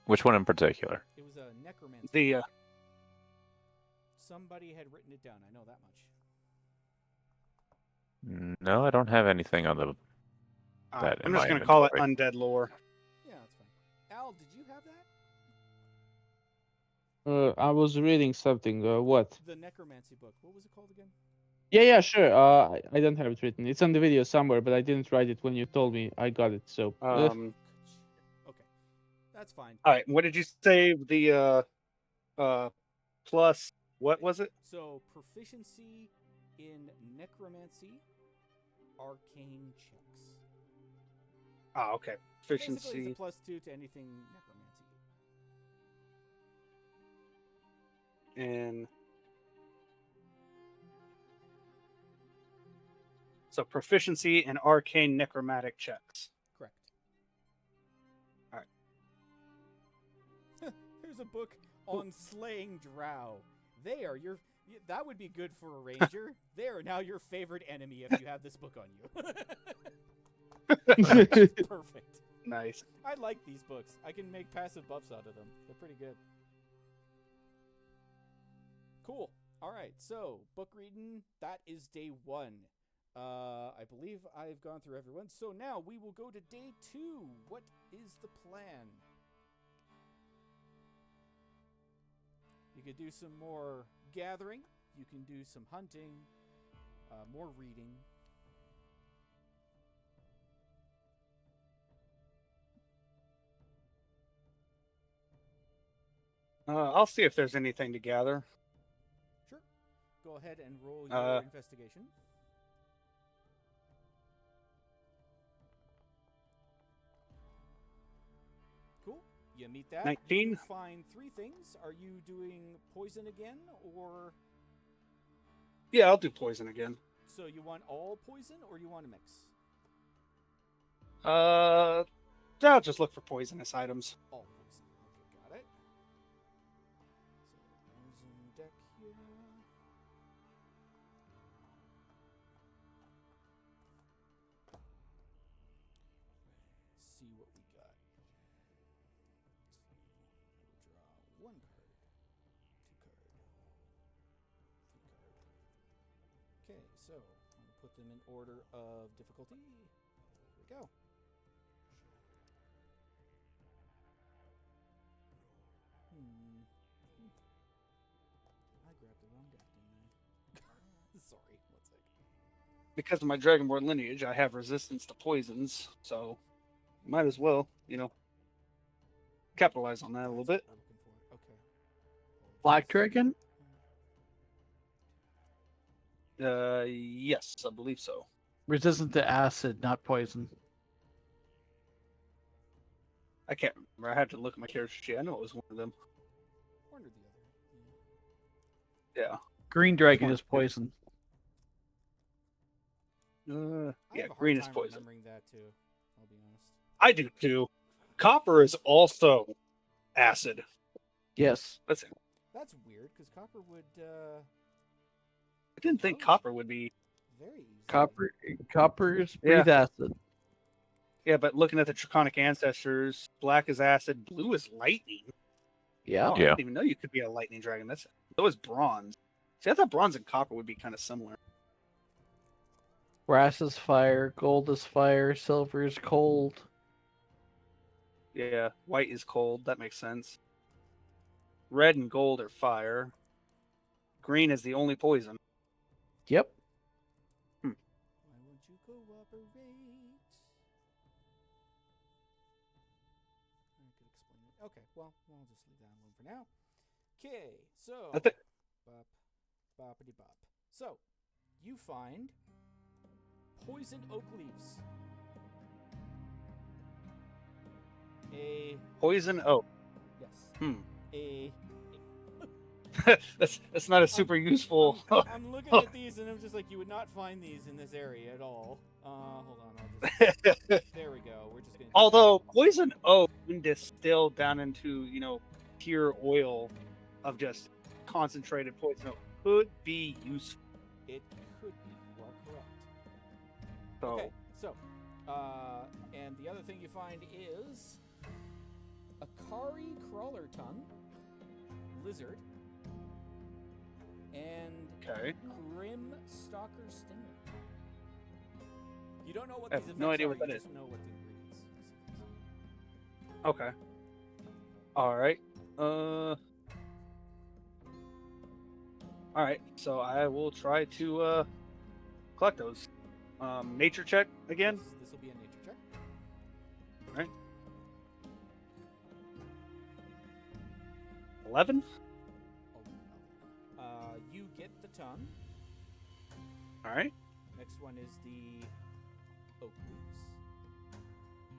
Which one in particular? It was a necromancy. The Somebody had written it down. I know that much. No, I don't have anything on the. I'm just going to call it Undead Lore. Yeah, that's fine. Al, did you have that? I was reading something. What? The necromancy book. What was it called again? Yeah, sure. I don't have it written. It's on the video somewhere, but I didn't write it when you told me I got it. So. Okay, that's fine. All right. What did you say? The plus. What was it? So proficiency in necromancy arcane checks. Oh, okay. Basically, it's Proficiency. a +2 to anything necromancy. And so proficiency in arcane necromantic checks. Correct. All right. There's a book on slaying drow. They are your. That would be good for a ranger. They are now your favorite enemy if you have this book on you. Perfect. Nice. I like these books. I can make passive buffs out of them. They're pretty good. Cool. All right. So book reading. That is day 1. I believe I've gone through everyone. So now we will go to day 2. What is the plan? You could do some more gathering. You can do some hunting. More reading. I'll see if there's anything to gather. Sure. Go ahead and roll your investigation. Cool. You meet that. 19. You find 3 things. Are you doing poison again, or Yeah, I'll do poison again. so you want all poison, or you want a mix? I'll just look for poisonous items. All poison. Okay, got it. So poison deck here. See what we got. We'll draw 1 card, 2 card, 3 card. Okay, so I'm gonna put them in order of difficulty. Here we go. I grabbed the wrong deck, didn't I? Sorry, one sec. Because of my Dragonborn lineage, I have resistance to poisons, so might as well, capitalize on that a little bit. That's what I'm looking for. Okay. Black Dragon? Yes, I believe so. Resistant to acid, not poison. I can't remember. I had to look at my character sheet. I know it was one of them. One or the other. Yeah. Green Dragon One. is poison. I Yeah, have a hard green is time poison. remembering that too. I'll be honest. I do too. Copper is also acid. Yes. Let's see. That's weird because copper would I didn't think Oh. copper would be. very easily. Copper's breathe acid. Yeah, but looking at the Draconic ancestors, black is acid, blue is lightning. Yeah. Oh, I Yeah. didn't even know you could be a lightning dragon. That was bronze. See, I thought bronze and copper would be kind of similar. Brass is fire, gold is fire, silver is cold. Yeah, white is cold. That makes sense. Red and gold are fire. Green is the only poison. Yep. Why won't you cooperate? I could explain it. Okay, well, I'll just leave that alone for now. Okay, so I think bop, boppity bop. So, you find poisoned oak leaves. A poison oak. yes. Hmm. A that's not a super useful. I'm looking at these and I'm just like, you would not find these in this area at all. Hold on, I'll just there we go. We're just gonna Although poison oak when distilled down into pure oil of just concentrated poison oak could be useful. it could be. You are correct. So Okay, so and the other thing you find is a Kari crawler tongue, lizard, and okay. Grim Stalker Stinger. You don't know what I these have effects no idea are, what that you is. just know what the ingredients is. Okay. All right. All right. So I will try to collect those. Nature check again. This will be a nature check. All right. 11. You get the tongue. All right. Next one is the oak leaves.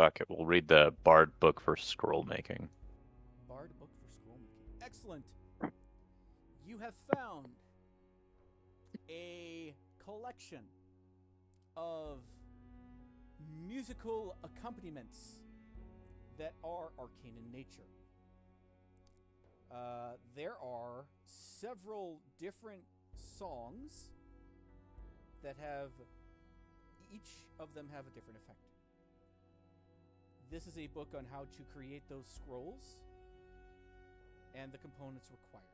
Fuck it, we'll read the Bard book for scroll making. Bard book for scroll making. Excellent. You have found a collection of musical accompaniments that are arcane in nature. There are several different songs that have, each of them have a different effect. This is a book on how to create those scrolls and the components required.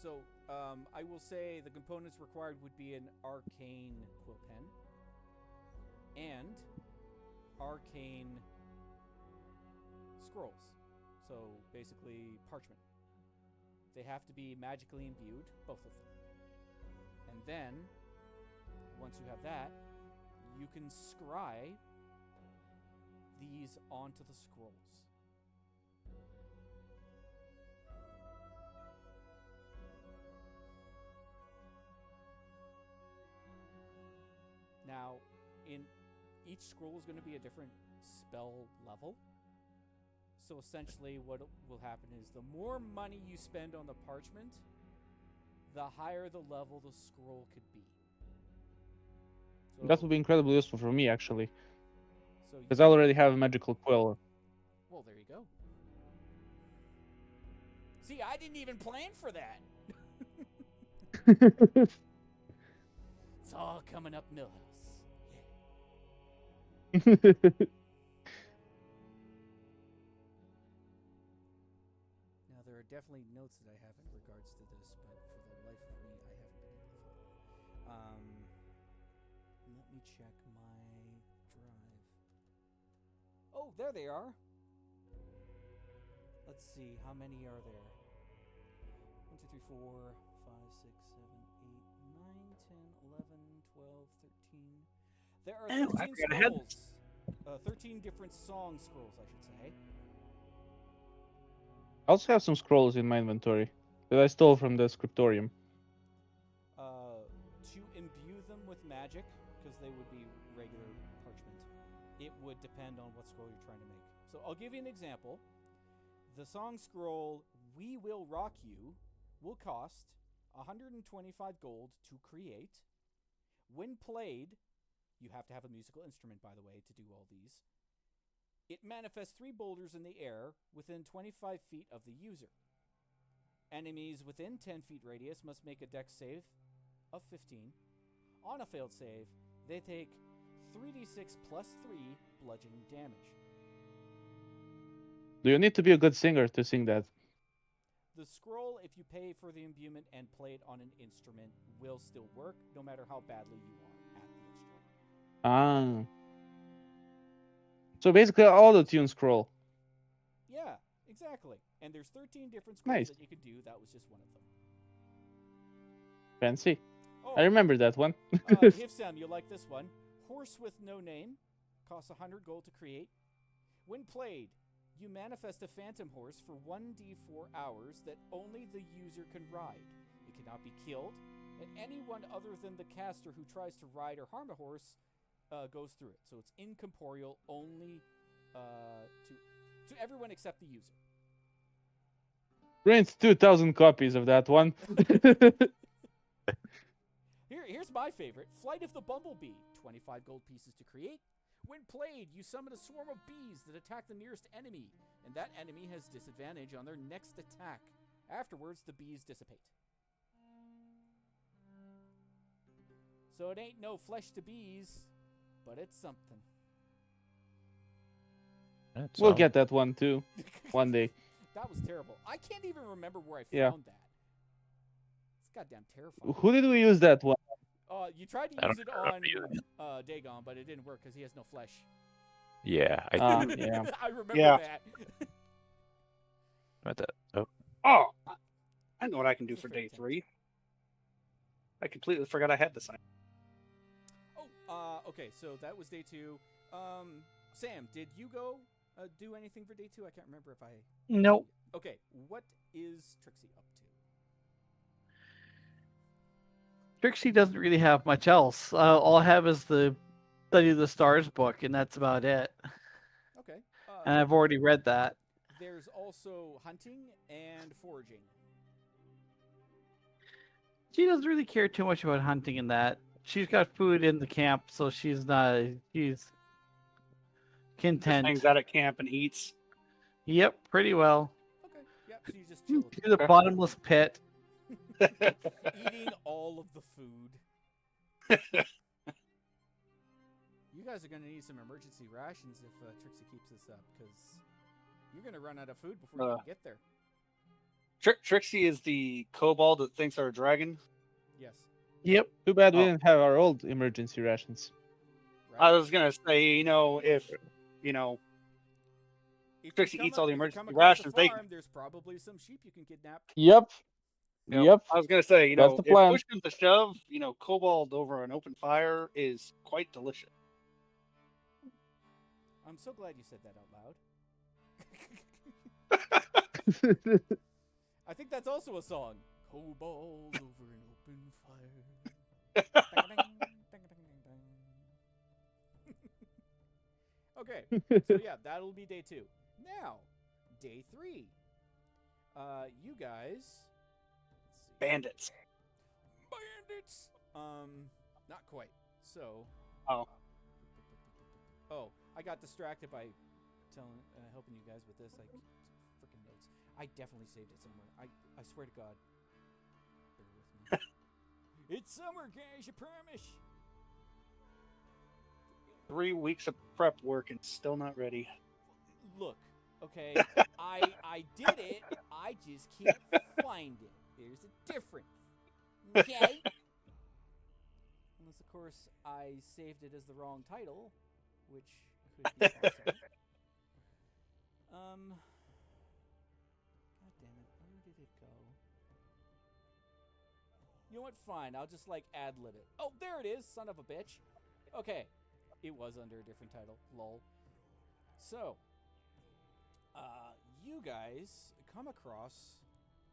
So, I will say the components required would be an arcane quill pen and arcane scrolls. So, basically, parchment. They have to be magically imbued, both of them. And then, once you have that, you can scry these onto the scrolls. Now, in each scroll is going to be a different spell level. So essentially what will happen is the more money you spend on the parchment, the higher the level the scroll could be. So, That would be incredibly useful for me, actually. so Because I already have a magical quill. well, there you go. See, I didn't even plan for that. It's all coming up Millhouse. Now, there are definitely notes that I have in regards to this, but for the life of me, I haven't been able to find them. Let me check my drive. Oh, there they are. Let's see, how many are there? 1, 2, 3, 4, 5, 6, 7, 8, 9, 10, 11, 12, 13. There are 13 scrolls. 13 different song scrolls, I should say. I also have some scrolls in my inventory that I stole from the scriptorium. To imbue them with magic, because they would be regular parchment, it would depend on what scroll you're trying to make. So I'll give you an example. The song scroll, We Will Rock You, will cost 125 gold to create. When played, you have to have a musical instrument, by the way, to do all these. It manifests 3 boulders in the air within 25 feet of the user. Enemies within 10 feet radius must make a dex save of 15. On a failed save, they take 3d6 plus 3 bludgeoning damage. Do you need to be a good singer to sing that? The scroll, if you pay for the imbuement and play it on an instrument, will still work, no matter how badly you are at the instrument. Ah. So basically, auto-tune scroll. Yeah, exactly. And there's 13 different scrolls Nice. that you can do. That was just one of them. Fancy. Oh, I remember that one. Hifsam, you like this one. Horse with no name. Costs 100 gold to create. When played, you manifest a phantom horse for 1d4 hours that only the user can ride. It cannot be killed, and anyone other than the caster who tries to ride or harm the horse goes through it. So it's incorporeal only to everyone except the user. Print 2,000 copies of that one. Here's my favorite. Flight of the Bumblebee. 25 gold pieces to create. When played, you summon a swarm of bees that attack the nearest enemy, and that enemy has disadvantage on their next attack. Afterwards, the bees dissipate. So it ain't no flesh to bees, but it's something. We'll get that one too, one day. That was terrible. I can't even remember where I Yeah. found that. It's goddamn terrifying. Who did we use that one? You tried to I use don't it remember on Dagon, but it didn't work because he has no flesh. Yeah, I Yeah. I remember Yeah. that. What the? Oh, Oh, I know what I can do It's a for fair day thing. 3. I completely forgot I had this item. Oh, okay, so that was day 2. Sam, did you go do anything for day 2? I can't remember if I. Nope. Okay, what is Trixie up to? Trixie doesn't really have much else. All I have is the Study of the Stars book, and that's about it. Okay. And I've already read that. There's also hunting and foraging. She doesn't really care too much about hunting in that. She's got food in the camp, so she's Just content. hangs out at camp and eats. Yep, pretty well. Okay. Yep. So you just chill. She's a bottomless pit. Eating all of the food. You guys are going to need some emergency rations if Trixie keeps this up, because you're going to run out of food before you can get there. Trixie is the kobold that thinks they're a dragon. Yes. Yep. Too bad we didn't have our old emergency rations. Right? I was gonna say, if If Trixie you come eats all the if you emergency come across a rations, they- farm, there's probably some sheep you can kidnap. Yep. Yep. Yep. I was gonna say, That's the if plan. push comes to shove, kobold over an open fire is quite delicious. I'm so glad you said that out loud. I think that's also a song. Kobold over an open fire. Okay, so yeah, that'll be day 2. Now, day 3. You guys. Let's see. Bandits. Bandits. Not quite. So. Oh. Oh, I got distracted by helping you guys with this. I freaking notes. I definitely saved it somewhere. I swear to God. Bear with me. It's summer, guys. I promise. 3 weeks of prep work and still not ready. Look, okay, I did it. I just can't find it. There's a difference. Okay. Unless, of course, I saved it as the wrong title, which could be possible. God damn it, where did it go? You know what? Fine, I'll just ad-lib it. Oh, there it is, son of a bitch. Okay, it was under a different title. Lol. So, you guys come across,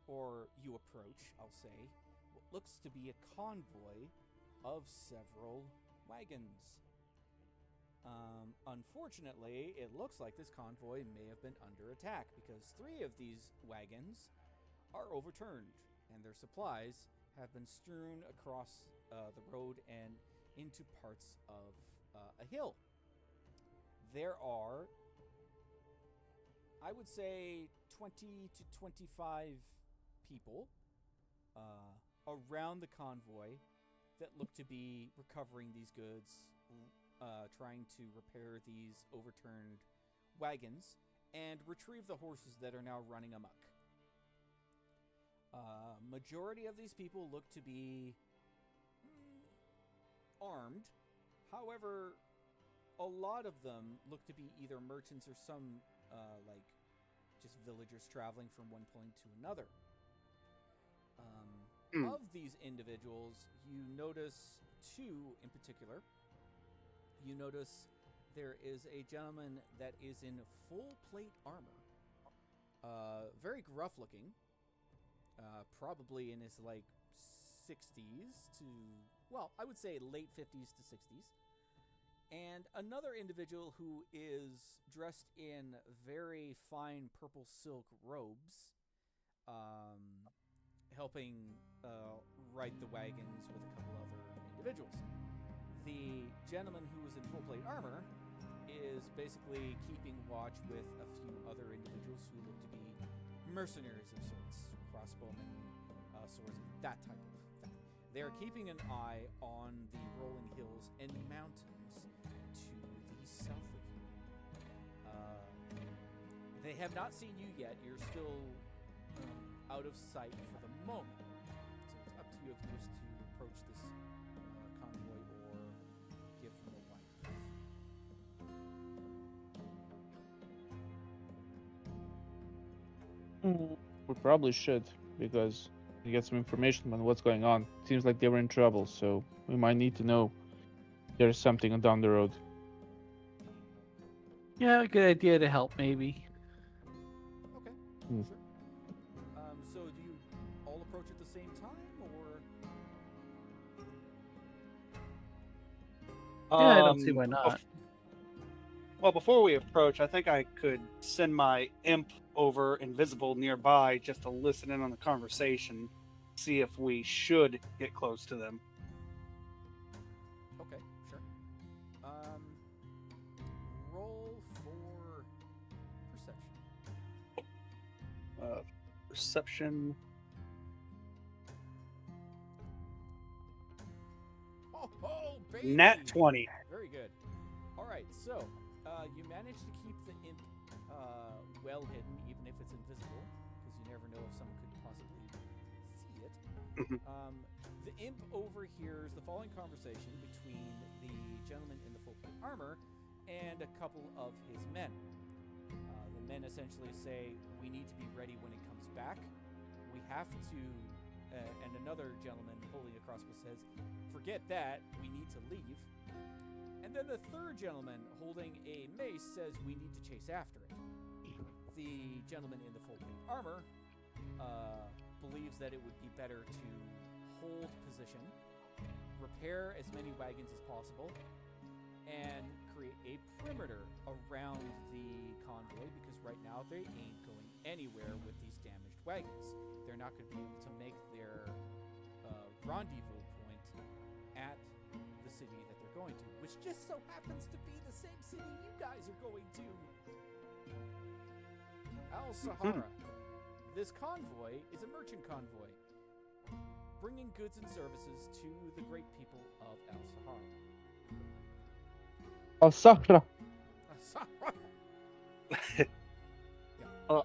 or you approach, I'll say, what looks to be a convoy of several wagons. Unfortunately, it looks like this convoy may have been under attack because 3 of these wagons are overturned and their supplies have been strewn across the road and into parts of a hill. There are, I would say, 20 to 25 people around the convoy that look to be recovering these goods, trying to repair these overturned wagons, and retrieve the horses that are now running amok. Majority of these people look to be armed. However, a lot of them look to be either merchants or some, just villagers traveling from one point to another. Of these individuals, you notice 2 in particular. You notice there is a gentleman that is in full plate armor. Very gruff looking. Probably in his 60s to, well, I would say late 50s to 60s. And another individual who is dressed in very fine purple silk robes, helping ride the wagons with a couple other individuals. The gentleman who is in full plate armor is basically keeping watch with a few other individuals who look to be mercenaries of sorts, crossbowmen, swordsmen, that type of thing. They are keeping an eye on the rolling hills and mountains to the south of you. They have not seen you yet. You're still out of sight for the moment. So it's up to you if you wish to approach this convoy or give them a wipe. We probably should, because we get some information on what's going on. Seems like they were in trouble, so we might need to know there's something down the road. Yeah, good idea to help, maybe. Okay, Hmm. sure. So do you all approach at the same time, or Yeah, I don't see Um, why not. well, before we approach, I think I could send my imp over invisible nearby just to listen in on the conversation, see if we should get close to them. okay, sure. Um, roll for perception. Uh, Perception. Oh, baby! Nat 20. Very good. All right, so you manage to keep the imp well hidden, even if it's invisible, because you never know if someone could possibly see it. Mhm. The imp overhears the following conversation between the gentleman in the full plate armor and a couple of his men. The men essentially say, "We need to be ready when it comes back. We have to." And another gentleman holding a crossbow says, "Forget that. We need to leave." And then the third gentleman holding a mace says, "We need to chase after it." The gentleman in the full plate armor believes that it would be better to hold position, repair as many wagons as possible, and create a perimeter around the convoy, because right now they ain't going anywhere with these damaged wagons. They're not going to be able to make their rendezvous point at the city that they're going to, which just so happens to be the same city you guys are going to. Al Sahara. This convoy is a merchant convoy, bringing goods and services to the great people of Al Sahara. Al-Sahra.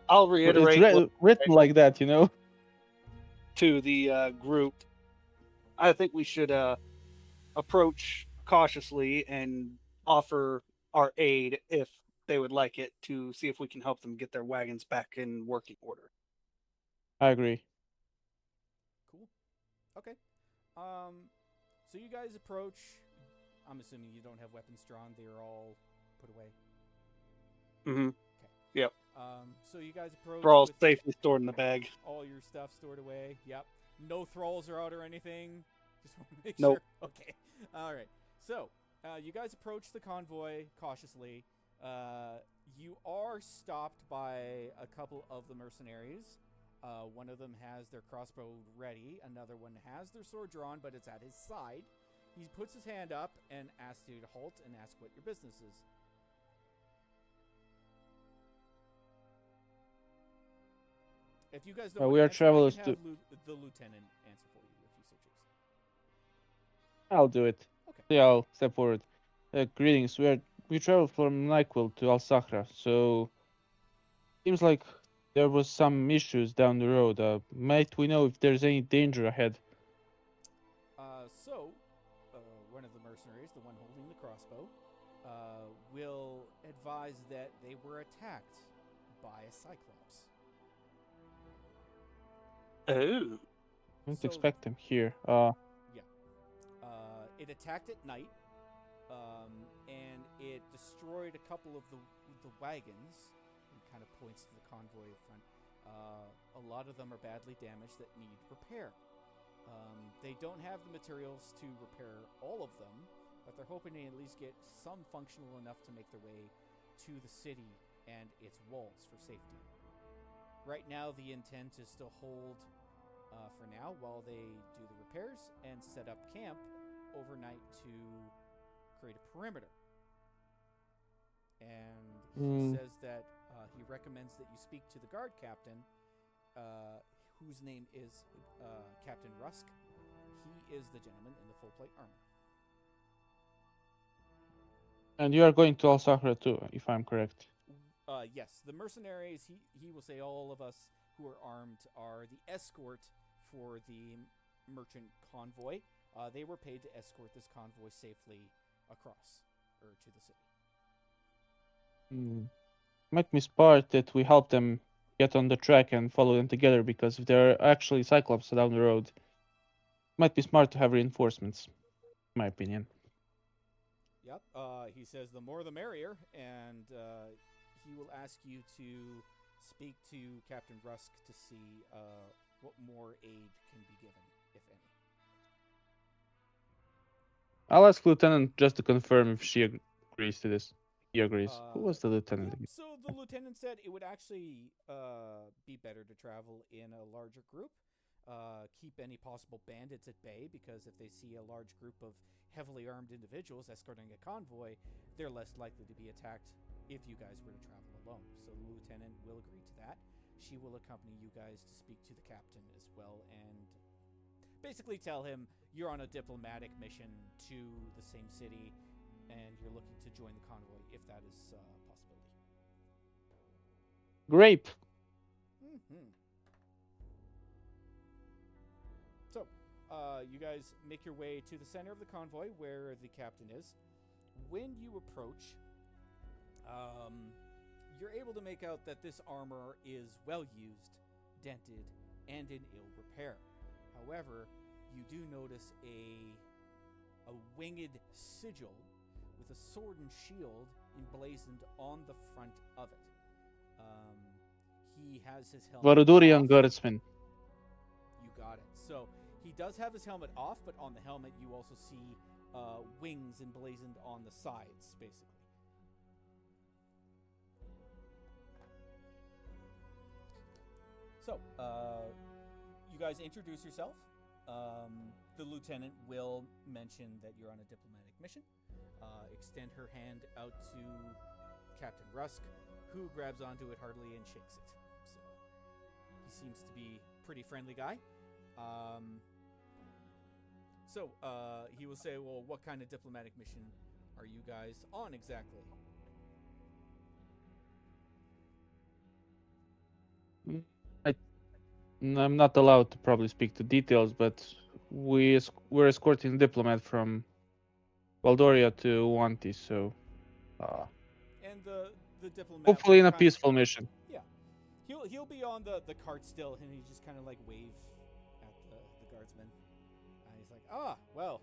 I'll But it's reiterate what written like that, you know? to the group. I think we should approach cautiously and offer our aid if they would like it, to see if we can help them get their wagons back in working order. I agree. Cool. Okay. So you guys approach. I'm assuming you don't have weapons drawn. They're all put away. Mm-hmm. Yep. So you guys approach. They're all with safely stored in the bag. all your stuff stored away. Yep. No thralls are out or anything. Just want to make Nope. sure. Okay. All right. So you guys approach the convoy cautiously. You are stopped by a couple of the mercenaries. One of them has their crossbow ready. Another one has their sword drawn, but it's at his side. He puts his hand up and asks you to halt and ask what your business is. If you guys don't want we to are answer, travelers I can too. have the lieutenant answer for you if you so choose. I'll do it. Okay. Yeah, I'll step forward. Greetings. We traveled from Nyquil to Al-Sahra, so seems like there was some issues down the road. Might we know if there's any danger ahead? So, one of the mercenaries, the one holding the crossbow, will advise that they were attacked by a cyclops. Oh. Don't So, expect them here. it attacked at night, and it destroyed a couple of the wagons. It kind of points to the convoy in front. A lot of them are badly damaged that need repair. They don't have the materials to repair all of them, but they're hoping to at least get some functional enough to make their way to the city and its walls for safety. Right now, the intent is to hold for now while they do the repairs and set up camp overnight to create a perimeter. And he says that he recommends that you speak to the guard captain, whose name is Captain Rusk. He is the gentleman in the full plate armor. And you are going to Al-Sahra too, if I'm correct. Yes, the mercenaries, he will say all of us who are armed are the escort for the merchant convoy. They were paid to escort this convoy safely across, or to the city. Might be smart that we help them get on the track and follow them together, because if there are actually Cyclops down the road, might be smart to have reinforcements, in my opinion. Yep. He says the more the merrier, and he will ask you to speak to Captain Rusk to see what more aid can be given, if any. I'll ask Lieutenant just to confirm if she agrees to this. He agrees. Who was the lieutenant Yep. again? So the lieutenant said it would actually be better to travel in a larger group. Keep any possible bandits at bay, because if they see a large group of heavily armed individuals escorting a convoy, they're less likely to be attacked if you guys were to travel alone. So the lieutenant will agree to that. She will accompany you guys to speak to the captain as well, and basically tell him you're on a diplomatic mission to the same city and you're looking to join the convoy if that is a possibility. Grape. Mm-hmm. So, you guys make your way to the center of the convoy where the captain is. When you approach, you're able to make out that this armor is well used, dented, and in ill repair. However, you do notice a winged sigil with a sword and shield emblazoned on the front of it. He has his helmet Varadurian off. guardsman. You got it. So he does have his helmet off, but on the helmet you also see wings emblazoned on the sides, basically. So, you guys introduce yourself. The lieutenant will mention that you're on a diplomatic mission. Extend her hand out to Captain Rusk, who grabs onto it heartily and shakes it. So, he seems to be a pretty friendly guy. So, he will say, well, what kind of diplomatic mission are you guys on exactly? I'm not allowed to probably speak to details, but we're escorting a diplomat from Valdoria to Uwanti, so And the diplomat hopefully in a kind peaceful mission. Yeah. He'll be on the cart still, and he just kind of like wave at the guardsman. And he's like, well,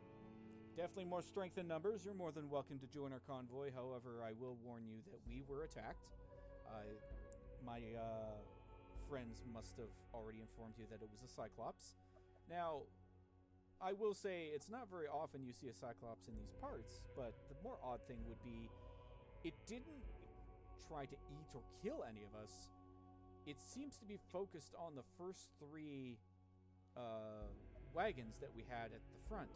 definitely more strength in numbers. You're more than welcome to join our convoy. However, I will warn you that we were attacked. My friends must have already informed you that it was a Cyclops. Now, I will say it's not very often you see a Cyclops in these parts, but the more odd thing would be it didn't try to eat or kill any of us. It seems to be focused on the first three wagons that we had at the front.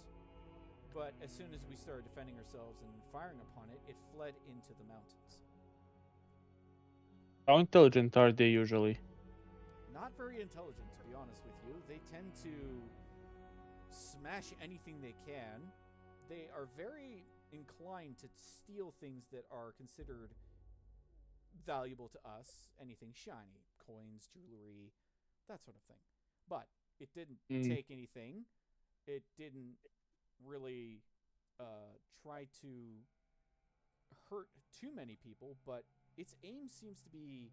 But as soon as we started defending ourselves and firing upon it, it fled into the mountains. How intelligent are they usually? Not very intelligent, to be honest with you. They tend to smash anything they can. They are very inclined to steal things that are considered valuable to us. Anything shiny, coins, jewelry, that sort of thing. But it didn't take anything. It didn't really try to hurt too many people, but its aim seems to be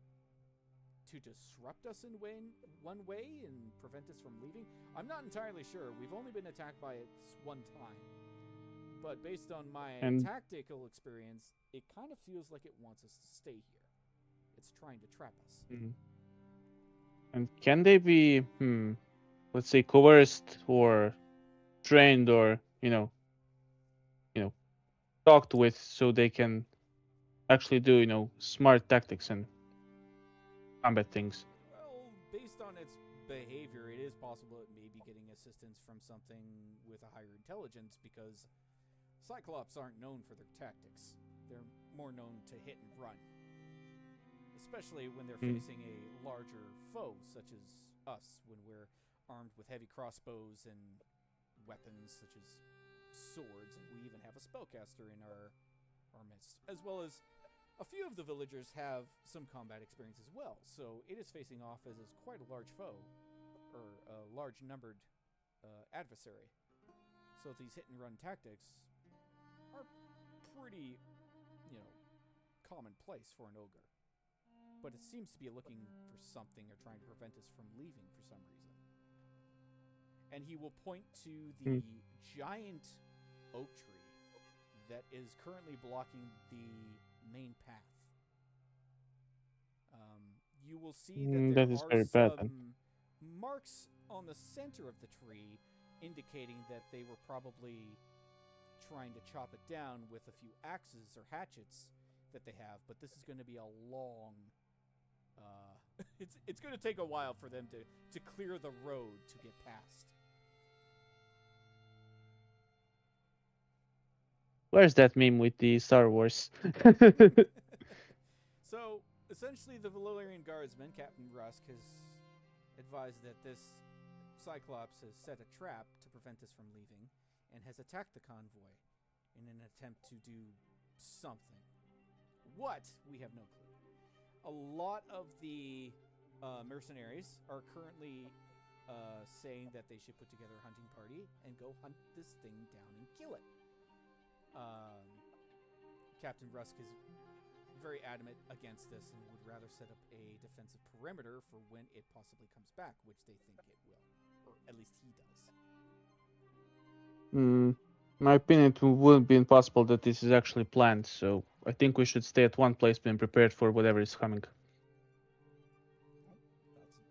to disrupt us in one way and prevent us from leaving. I'm not entirely sure. We've only been attacked by it one time. But based on my tactical experience, it kind of feels like it wants us to stay here. It's trying to trap us. And can they be, let's say, coerced or trained or, talked with so they can actually do, smart tactics and combat things? Well, based on its behavior, it is possible it may be getting assistance from something with a higher intelligence, because Cyclops aren't known for their tactics. They're more known to hit and run. Especially when they're facing a larger foe, such as us, when we're armed with heavy crossbows and weapons such as swords, and we even have a spellcaster in our midst, as well as a few of the villagers have some combat experience as well, so it is facing off as quite a large foe, or a large numbered adversary. So these hit and run tactics are pretty, commonplace for an ogre. But it seems to be looking for something or trying to prevent us from leaving for some reason. And he will point to the giant oak tree that is currently blocking the main path. You will see that That there is are very bad then. some marks on the center of the tree indicating that they were probably trying to chop it down with a few axes or hatchets that they have, but this is going to be a long it's going to take a while for them to clear the road to get past. Where's that meme with the Star Wars? So, essentially, the Valyrian guardsman, Captain Rusk, has advised that this Cyclops has set a trap to prevent us from leaving and has attacked the convoy in an attempt to do something. What? We have no clue. A lot of the mercenaries are currently saying that they should put together a hunting party and go hunt this thing down and kill it. Captain Rusk is very adamant against this and would rather set up a defensive perimeter for when it possibly comes back, which they think it will. Or at least he does. My opinion, it wouldn't be impossible that this is actually planned, so I think we should stay at one place being prepared for whatever is coming. That's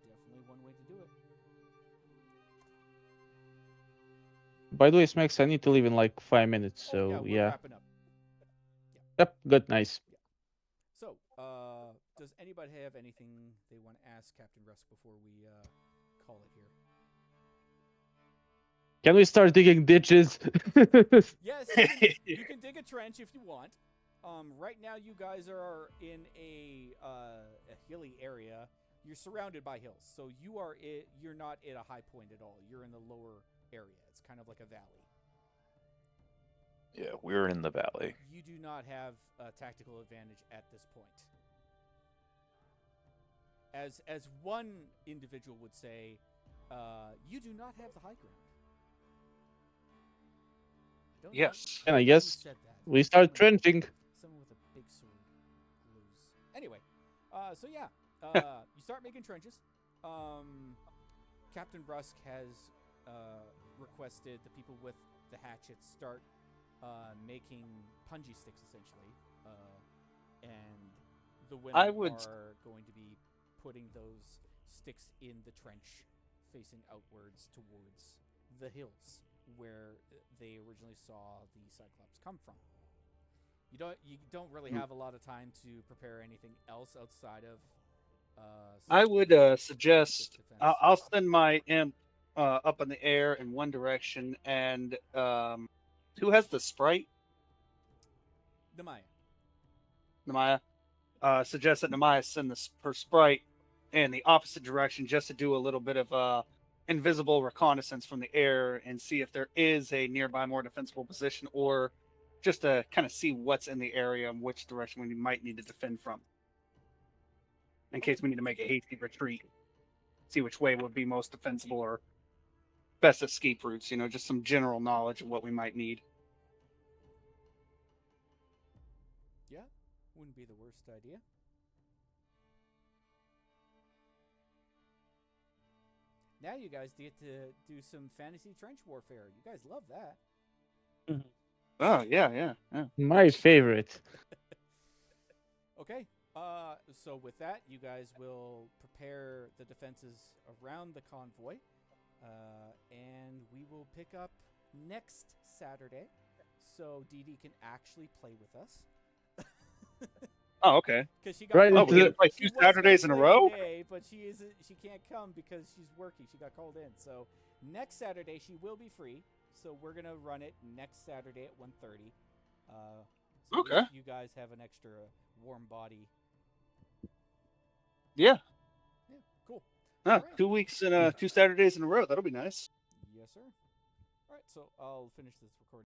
definitely one way to do it. By the way, Smax, I need to leave in like 5 minutes, Oh, so we're yeah. wrapping up. Yep, good, nice. So, does anybody have anything they want to ask Captain Rusk before we call it here? Can we start digging ditches? Yes, you can dig a trench if you want. Right now, you guys are in a hilly area. You're surrounded by hills, so you're not at a high point at all. You're in the lower area. It's kind of like a valley. Yeah, we're in the valley. You do not have a tactical advantage at this point. As one individual would say, you do not have the high ground. I don't Yes. know And I who guess said that. we start Someone- trenching. Someone with a big sword lose. Anyway, so yeah, you start making trenches. Captain Rusk has requested the people with the hatchets start making punji sticks, essentially, and the women I would- are going to be putting those sticks in the trench, facing outwards towards the hills where they originally saw the Cyclops come from. You don't really have a lot of time to prepare anything else outside of. I would suggest defense. I'll send my imp up in the air in one direction, and who has the sprite? Nemaya. Nemaya. Suggest that Nemaya send her sprite in the opposite direction just to do a little bit of invisible reconnaissance from the air and see if there is a nearby more defensible position, or just to kind of see what's in the area and which direction we might need to defend from, in case we need to make a hasty retreat. See which way would be most defensible or best escape routes. Just some general knowledge of what we might need. Yeah, wouldn't be the worst idea. Now you guys get to do some fantasy trench warfare. You guys love that. Oh yeah. My favorite. Okay. So with that, you guys will prepare the defenses around the convoy, and we will pick up next Saturday, so Dee Dee can actually play with us. Oh, okay. Because she got Right called into we the- gonna play she 2 was gonna Saturdays in a play row? today, but she can't come because she's working. She got called in. So next Saturday she will be free. So we're gonna run it next Saturday at 1:30. So at Okay. least you guys have an extra warm body. Yeah. Yeah, cool. Huh, Alright. 2 weeks and 2 Saturdays in a row. That'll be nice. Yes, sir. All right, so I'll finish this recording.